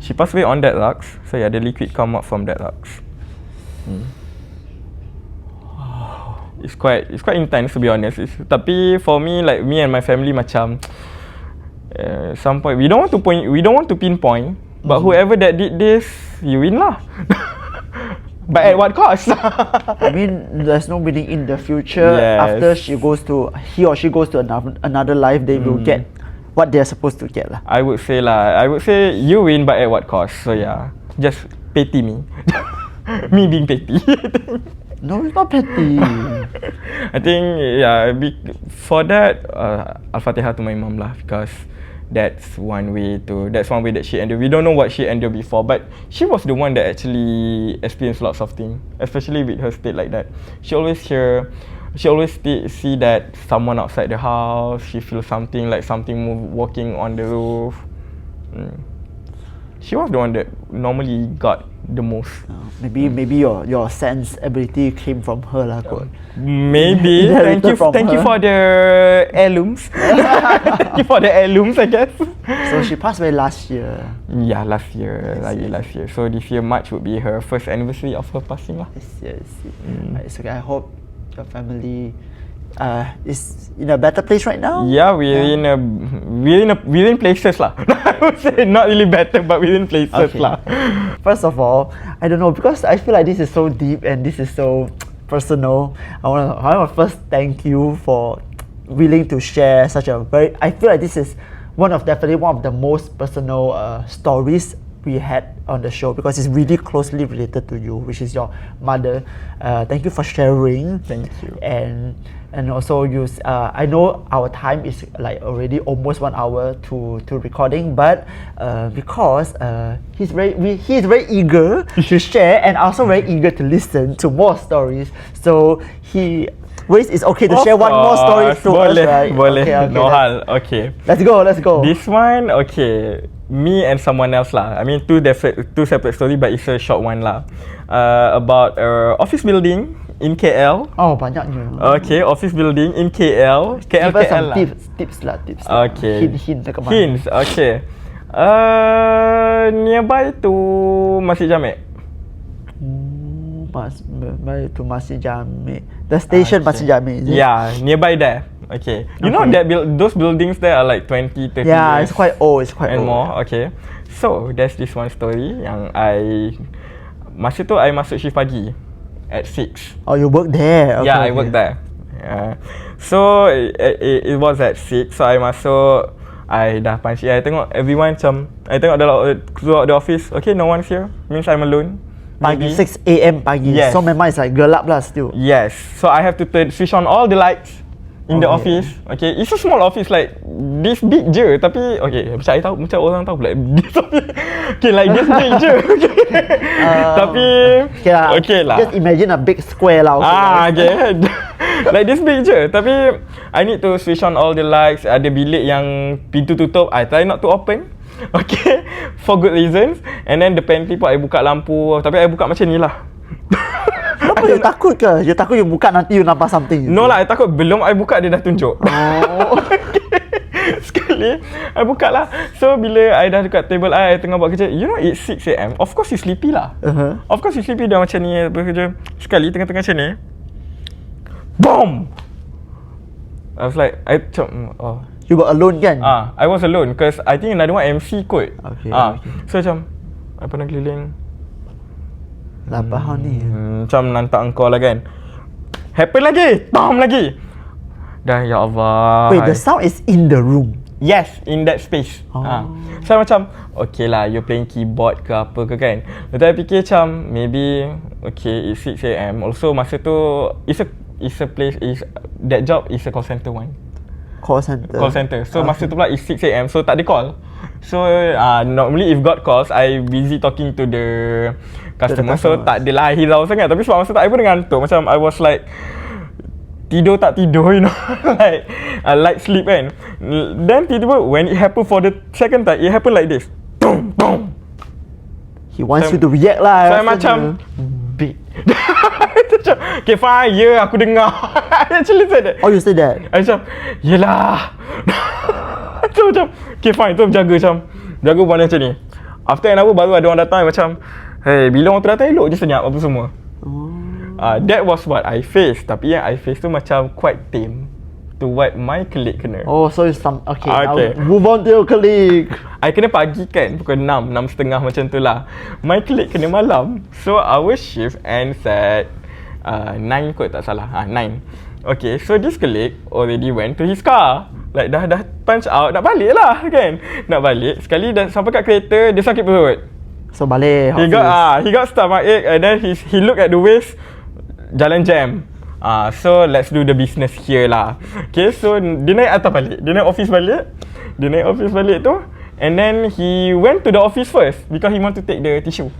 She passed away on that rugs. So yeah, the liquid come out from that rugs. It's quite intense to be honest. Tapi for me, like me and my family macam some point we don't want to pinpoint, but whoever that did this, you win lah. But at what cost? I mean, there's no meaning in the future. Yes. After he or she goes to another life, they will get what they're supposed to get lah. I would say you win, but at what cost? So yeah, just petty me. Me being petty. No, it's not petty. I think for that, Al-Fatihah to my mom lah, because that's one way that she endured. We don't know what she endured before, but she was the one that actually experienced lots of things, especially with her state like that. She always see that someone outside the house. She feels something like something walking on the roof. She was the one that normally got the most. Maybe your sense ability came from her lah, kot. Maybe. Thank you for the heirlooms. Thank you for the heirlooms, I guess. So she passed away last year. Yeah, last year. So this year March would be her first anniversary of her passing lah. Yes. It's okay. I hope your family is in a better place right now. Yeah, we're in places lah. I would say not really better, but we're in places lah. First of all, I don't know, because I feel like this is so deep and this is so personal. I want to first thank you for willing to share such a I feel like this is definitely one of the most personal stories we had on the show, because it's really closely related to you, which is your mother. Thank you for sharing. Thank you. And also I know our time is like already almost 1 hour to recording, but because he's very eager to share and also very eager to listen to more stories, so Weis is okay to share one more story to us, right? Boleh. Okay, no hal. Okay. Let's go. This one, okay. Me and someone else lah. I mean, two separate story, but it's a short one lah. About office building in KL. Oh, banyaknya. Okay, office building in KL. KL some lah. Tips lah. Okay. Hint dekat mana. Hints. Okay. Nearby to Masjid Jamek. Nearby to Masjid Jamek. The station Masjid Jamek, is it? Yeah, nearby there. Okay. You know that those buildings there are like 20, 30 years. Yeah, it's quite old. And more. Okay. So, there's this one story yang masa tu I masuk shift pagi at 6. Oh, you work there? Okay, I work there. So, it was at 6. So, I masuk, I dah punch. I tengok everyone macam, I tengok throughout the office, okay, no one's here. Means I'm alone. Pagi, 6 a.m. pagi. Yes. So memang it's like gelap lah still. Yes. So I have to switch on all the lights in the office. Okay. It's a small office like this big je. Tapi okay, macam orang tahu pula this office. Okay, like this big je. Tapi okay lah. Just imagine a big square lah. Okay. Like this big je. Tapi I need to switch on all the lights. Ada bilik yang pintu tutup, I try not to open. Okay, for good reasons. And then the pantry pun I buka lampu, tapi I buka macam ni lah. Kenapa you takut ke? You takut you buka nanti you nampak something? No lah, I takut belum I buka dia dah tunjuk. Sekali I buka lah. So bila I dah dekat table I tengah buat kerja, you know it's 6 AM. Of course you sleepy lah. Of course you sleepy dah macam ni bekerja. Sekali tengah-tengah macam ni, boom! I was like, You got alone kan? I was alone because I think another one MC kot. Okay. So macam I pernah keliling. Lapar ni. Macam nantak engkau lah kan. Happen lagi. Bam lagi. Dah ya Allah. Wait, the sound is in the room. Yes, in that space. So macam okay lah, you're playing keyboard ke apa ke kan. Lepas tu I fikir macam maybe okay, it's 6 AM. Also masa tu it's a place, that job is a call center one. Call center. So masa tu pula it's 6 AM, so tak ada call. So normally if got calls, I busy talking to the customer. So tak adalah hirau sangat. Tapi sebab masa tu I pun ngantuk. Macam I was like tidur tak tidur, you know. Like light sleep kan. Then tiba-tiba when it happened for the second time, it happened like this. Boom, boom. He wants you to react lah. Saya macam big. Okay fine, yeah, aku dengar. I actually said that. Oh, you said that? I macam, yelah. So macam, okay fine, tu jaga mana macam ni. After an hour baru ada orang datang macam, hey, bila orang tu datang elok je senyap apa semua. That was what I faced. Tapi yang I faced tu macam quite tame to what my colleague kena. Oh, so it's some, okay. Now move on to your colleague. I kena pagi kan, pukul 6.30 macam tu lah. My colleague kena malam. So our shift ends at 9 kot tak salah. 9. Okay, so this colleague already went to his car. Like dah punch out, nak balik lah kan. Nak balik, sekali dah sampai kat kereta, dia sakit perut. So balik he got stomachache and then he look at the Weis, jalan jam. So let's do the business here lah. Okay, so dia naik atas balik. Dia naik office balik tu. And then he went to the office first because he want to take the tissue.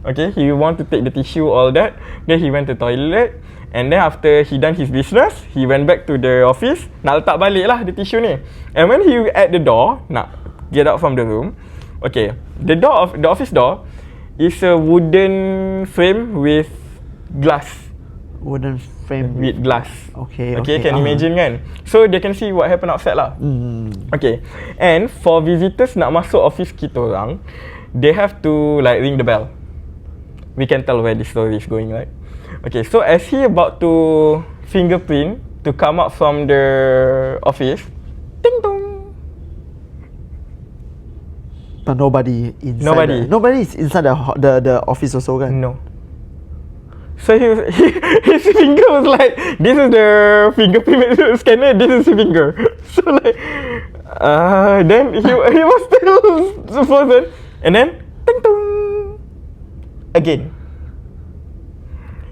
Okay, he want to take the tissue, all that. Then he went to toilet. And then after he done his business, he went back to the office. Nak letak balik lah the tissue ni. And when he at the door, nak get out from the room. Okay, the office door is a wooden frame with glass. Wooden frame with glass. Okay, can imagine kan. So they can see what happened outside lah. Okay, and for visitors nak masuk office kita orang, they have to like ring the bell. We can tell where the story is going, right? Okay, so as he about to fingerprint to come out from the office, ding dong. But nobody inside. Nobody is inside the office also kan? No. So his finger was like, this is the fingerprint scanner, this is his finger. So like, then he was still frozen, and then ding dong again.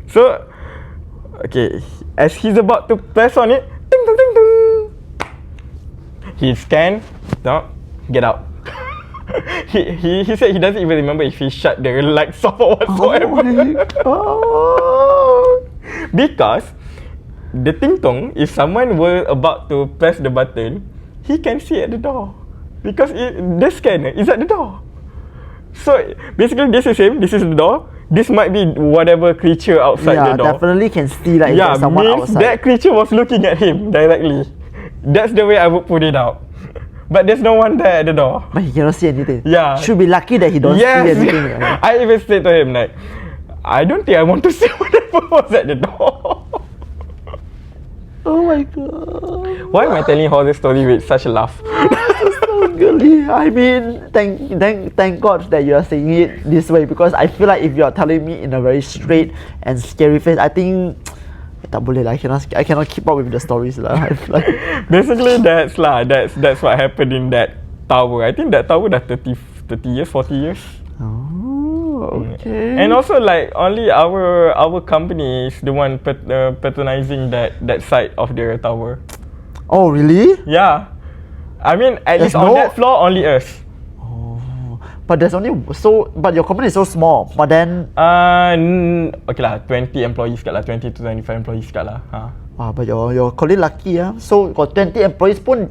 So okay, as he's about to press on it, ding dong ding dong. He scanned, no, get out. he said he doesn't even remember if he shut the lights off or whatsoever. Because the ting tong, if someone were about to press the button, he can see at the door because the scanner is at the door. So basically, this is him. This is the door. This might be whatever creature outside the door. Yeah, definitely can see like there's someone outside. That creature was looking at him directly. That's the way I would put it out. But there's no one there at the door. But he cannot see anything. Yeah. Should be lucky that he don't see anything. I even said to him like, I don't think I want to see whatever was at the door. Oh my god. Why am I telling horror story with such a laugh? So girly. I mean, thank God that you are saying it this way, because I feel like if you are telling me in a very straight and scary face, I think tak boleh lah. I cannot keep up with the stories lah. Like, basically that's what happened in that tower. I think that tower dah 30 years, 40 years. Oh, okay. And also like only our company is the one patronizing that side of the tower. Oh really? Yeah. I mean at least on that floor only us. But there's only but your company is so small. But then okay lah, 20 employees kat lah, 20 to 25 employees kat lah. But your colleague lucky So got 20 employees pun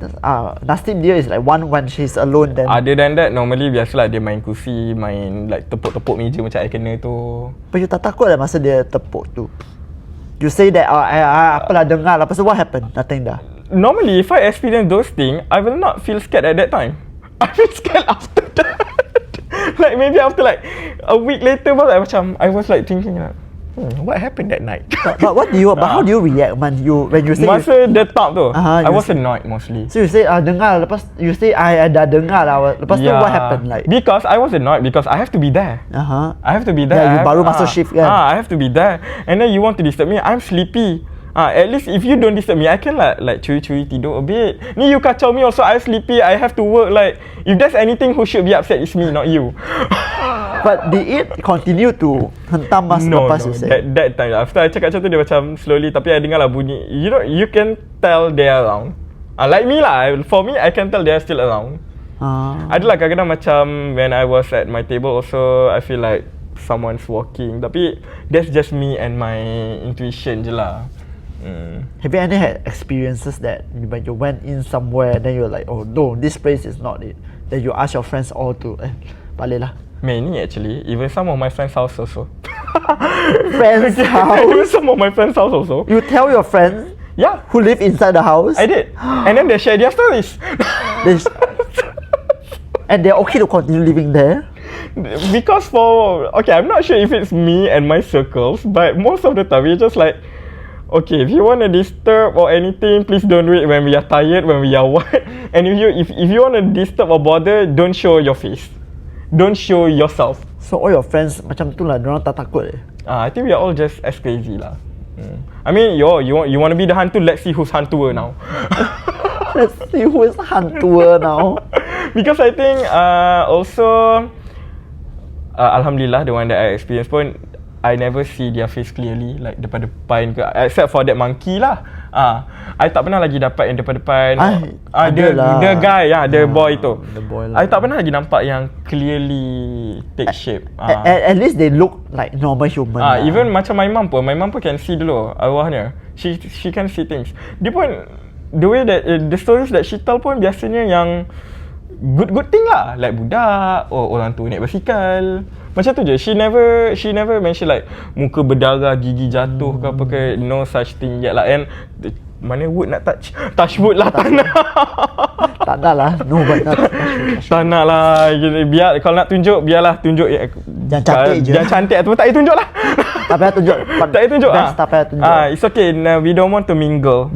nasib dia is like one when she's alone then. Other than that, normally biasalah dia main kursi, main like tepuk-tepuk meja macam I kena tu. But you tak takut lah masa dia tepuk tu? You say that apalah dengar lah. Lepas tu what happened? Nothing dah. Normally if I experience those things, I will not feel scared at that time. I feel scared after that. Like maybe after like a week later, I was like thinking like, what happened that night? But how do you react when you say masa the talk tu? I was annoyed mostly. So you say dengar, lepas you say I dah dengar lah. Lepas tu what happened like? Because I was annoyed because I have to be there. I have to be there. Yeah, you baru masuk shift kan? I have to be there. And then you want to disturb me, I'm sleepy. At least if you don't disturb me, I can like curi-curi tidur a bit. Ni you kacau me also, I sleepy, I have to work. Like, if there's anything who should be upset, it's me, not you. But did it continue to hentam mas lepas you said? That time after I cakap macam tu, dia macam slowly, tapi I dengar lah bunyi. You know, you can tell they are around. Like me lah, for me, I can tell they are still around. Adalah kadang-kadang macam when I was at my table also, I feel like someone's walking. Tapi that's just me and my intuition je lah. Have you ever had experiences that when you went in somewhere, then you're like, oh no, this place is not it. Then you ask your friends all to balik lah. Many actually, even some of my friends' house also. Friends' house? Even some of my friends' house also. You tell your friends? Yeah. Who live inside the house? I did. And then they share their stories. And they're okay to continue living there? Because I'm not sure if it's me and my circles, but most of the time we're just like, okay, if you want to disturb or anything, please don't do it when we are tired, when we are what. And if you want to disturb or bother, don't show your face. Don't show yourself. So all your friends macam tu lah, diorang tak takut I think we are all just as crazy lah. I mean, you want to be the hantu? Let's see who's hantuer now. Let's see who is hantuer now. Because I think also, alhamdulillah, the one that I experienced pun, I never see their face clearly, like depan-depan ke, except for that monkey lah. I tak pernah lagi dapat yang depan-depan. The guy, the boy tu. The boy lah. I tak pernah lagi nampak yang clearly take shape. At least they look like normal human. Even macam my mum pun can see dulu arwahnya. She can see things. Dia pun, the way that the stories that she tell pun biasanya yang good thing lah, like budak, orang tu naik basikal. Macam tu je. She never mention like muka berdarah, gigi jatuh ke apa ke. No such thing yet lah. And mana wood nak touch wood lah, tak nak. Tak nak lah. No, but not tak nak lah. Biar kalau nak tunjuk, biarlah tunjuk yang cantik je. Yang cantik ataupun tak payah tunjuk lah. Tak payah tunjuk. Tak payah tunjuk. Tak payah tunjuk. It's okay. We don't want to mingle.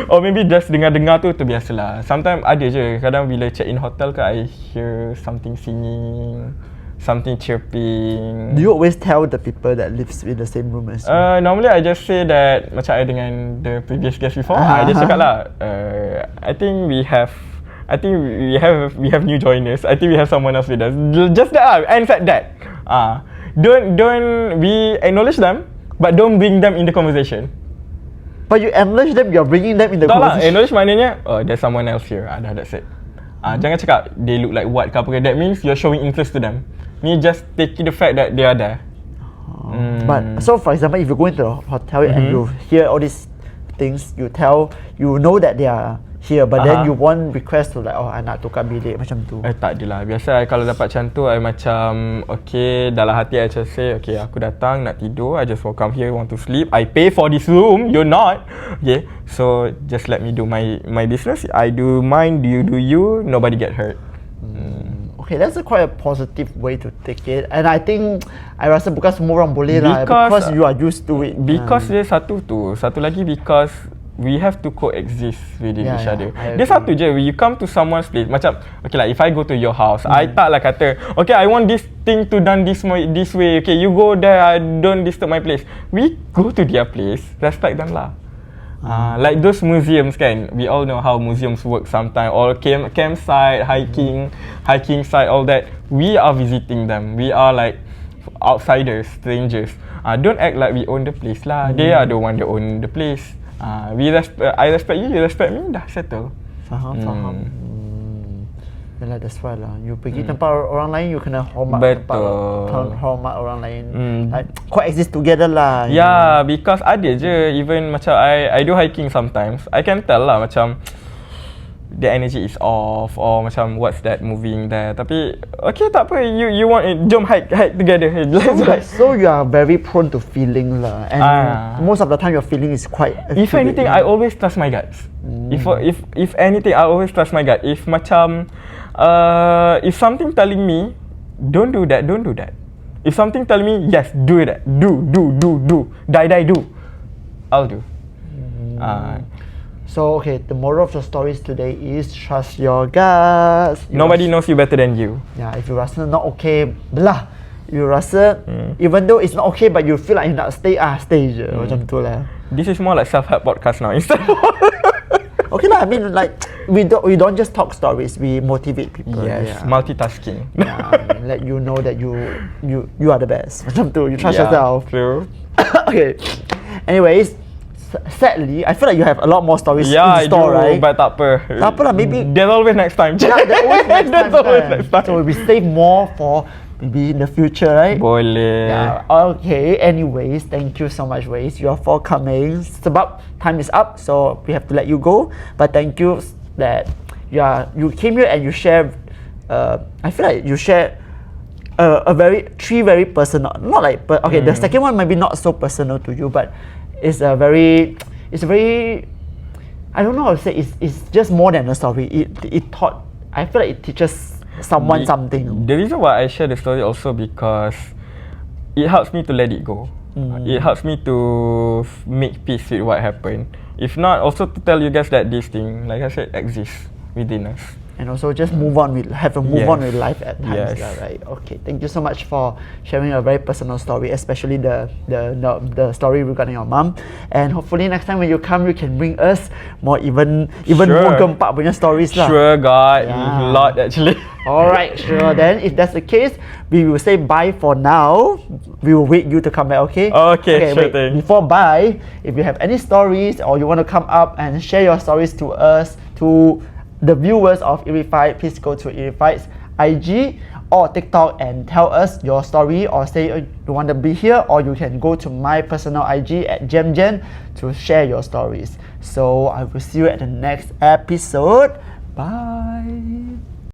Or maybe just dengar-dengar tu biasalah. Sometimes ada je. Kadang bila check in hotel ke, I hear something singing, something chirping. Do you always tell the people that lives in the same room as you? Normally I just say that macam I dengan the previous guest before. I just cakap lah, I think we have new joiners. I think we have someone else with us. Just that lah. And said that. Don't we acknowledge them, but don't bring them in the conversation. But you acknowledge them, you're bringing them in the conversation. Tak lah, acknowledge maknanya, there's someone else here. That's it. Jangan cakap they look like what ke apa ke. That means you're showing interest to them. Ni just taking the fact that they are there. But so for example, if you go into a hotel and you hear all these things, you know that they are here, but then you won't request to like, oh, I nak tukar bilik macam tu. Tak adalah. Biasa kalau dapat macam tu, I macam okay, dalam hati I just say, okay, aku datang nak tidur, I just come here, want to sleep. I pay for this room, you're not. Okay, so just let me do my business. I do mine, you do you, nobody get hurt. Okay, that's quite a positive way to take it. And I think I rasa bukan semua orang boleh lah, because you are used to it. Because dia satu lagi because we have to coexist within each other. Dia satu je, you come to someone's place, macam okay lah, if I go to your house, I tak lah kata, okay, I want this thing to done this way, okay, you go there, I don't disturb my place. We go to their place, respect them lah. Like those museums kan, we all know how museums work sometimes, or campsite, hiking site, all that. We are visiting them, we are like outsiders, strangers. Don't act like we own the place lah. They are the one that own the place. I respect you, you respect me, dah settle. Faham. Yalah, that's why lah. You pergi tempat orang lain, you kena hormat hormat orang lain. Like, coexist together lah. Yeah, because ada je, even macam I do hiking sometimes, I can tell lah macam the energy is off, or macam what's that moving there. Tapi okay, tak apa, you want it, jom hike together. So you are very prone to feeling lah, and most of the time your feeling is quite if anything, I always trust my guts. If anything, I always trust my gut. If macam if something telling me don't do that, if something telling me yes, do that, do, die do, I'll do. So okay, the moral of the stories today is trust your guts. Nobody knows you better than you. Yeah, if you rasa not okay, belah. you rasa even though it's not okay, but you feel like you nak stay je macam tu lah. This is more like self-help podcast now instead of Okay lah, I mean like we don't just talk stories, we motivate people. Yes, multitasking. Let you know that you are the best. Macam tu, you trust yourself. True. Okay. Anyways, sadly, I feel like you have a lot more stories in store, right? But tak apa. Tak apa lah, maybe there's always next time. there's always next time. There's always next time. So we save more for maybe in the future, right? Boleh. Yeah. Okay. Anyways, thank you so much, Weis. You are for coming. Sebab time is up, so we have to let you go. But thank you that you came here and you share. I feel like you share three very personal. Not like the second one maybe not so personal to you, but it's a very. I don't know how to say. It's just more than a story. It taught. I feel like it teaches someone something. The reason why I share the story also because it helps me to let it go. It helps me to make peace with what happened. If not, also to tell you guys that this thing, like I said, exists within us. And also just move on with on with life at times, Yes. right? Okay, thank you so much for sharing a very personal story, especially the story regarding your mom. And hopefully next time when you come, you can bring us even more gempak punya stories lah. Sure, God, a lot actually. Alright, sure. Then if that's the case, we will say bye for now. We will wait you to come back, okay? Okay, sure thing. Before bye, if you have any stories or you want to come up and share your stories to us, to the viewers of Eerified, please go to Eerified's IG or TikTok and tell us your story, or say you want to be here, or you can go to my personal IG at JemJen to share your stories. So I will see you at the next episode. Bye.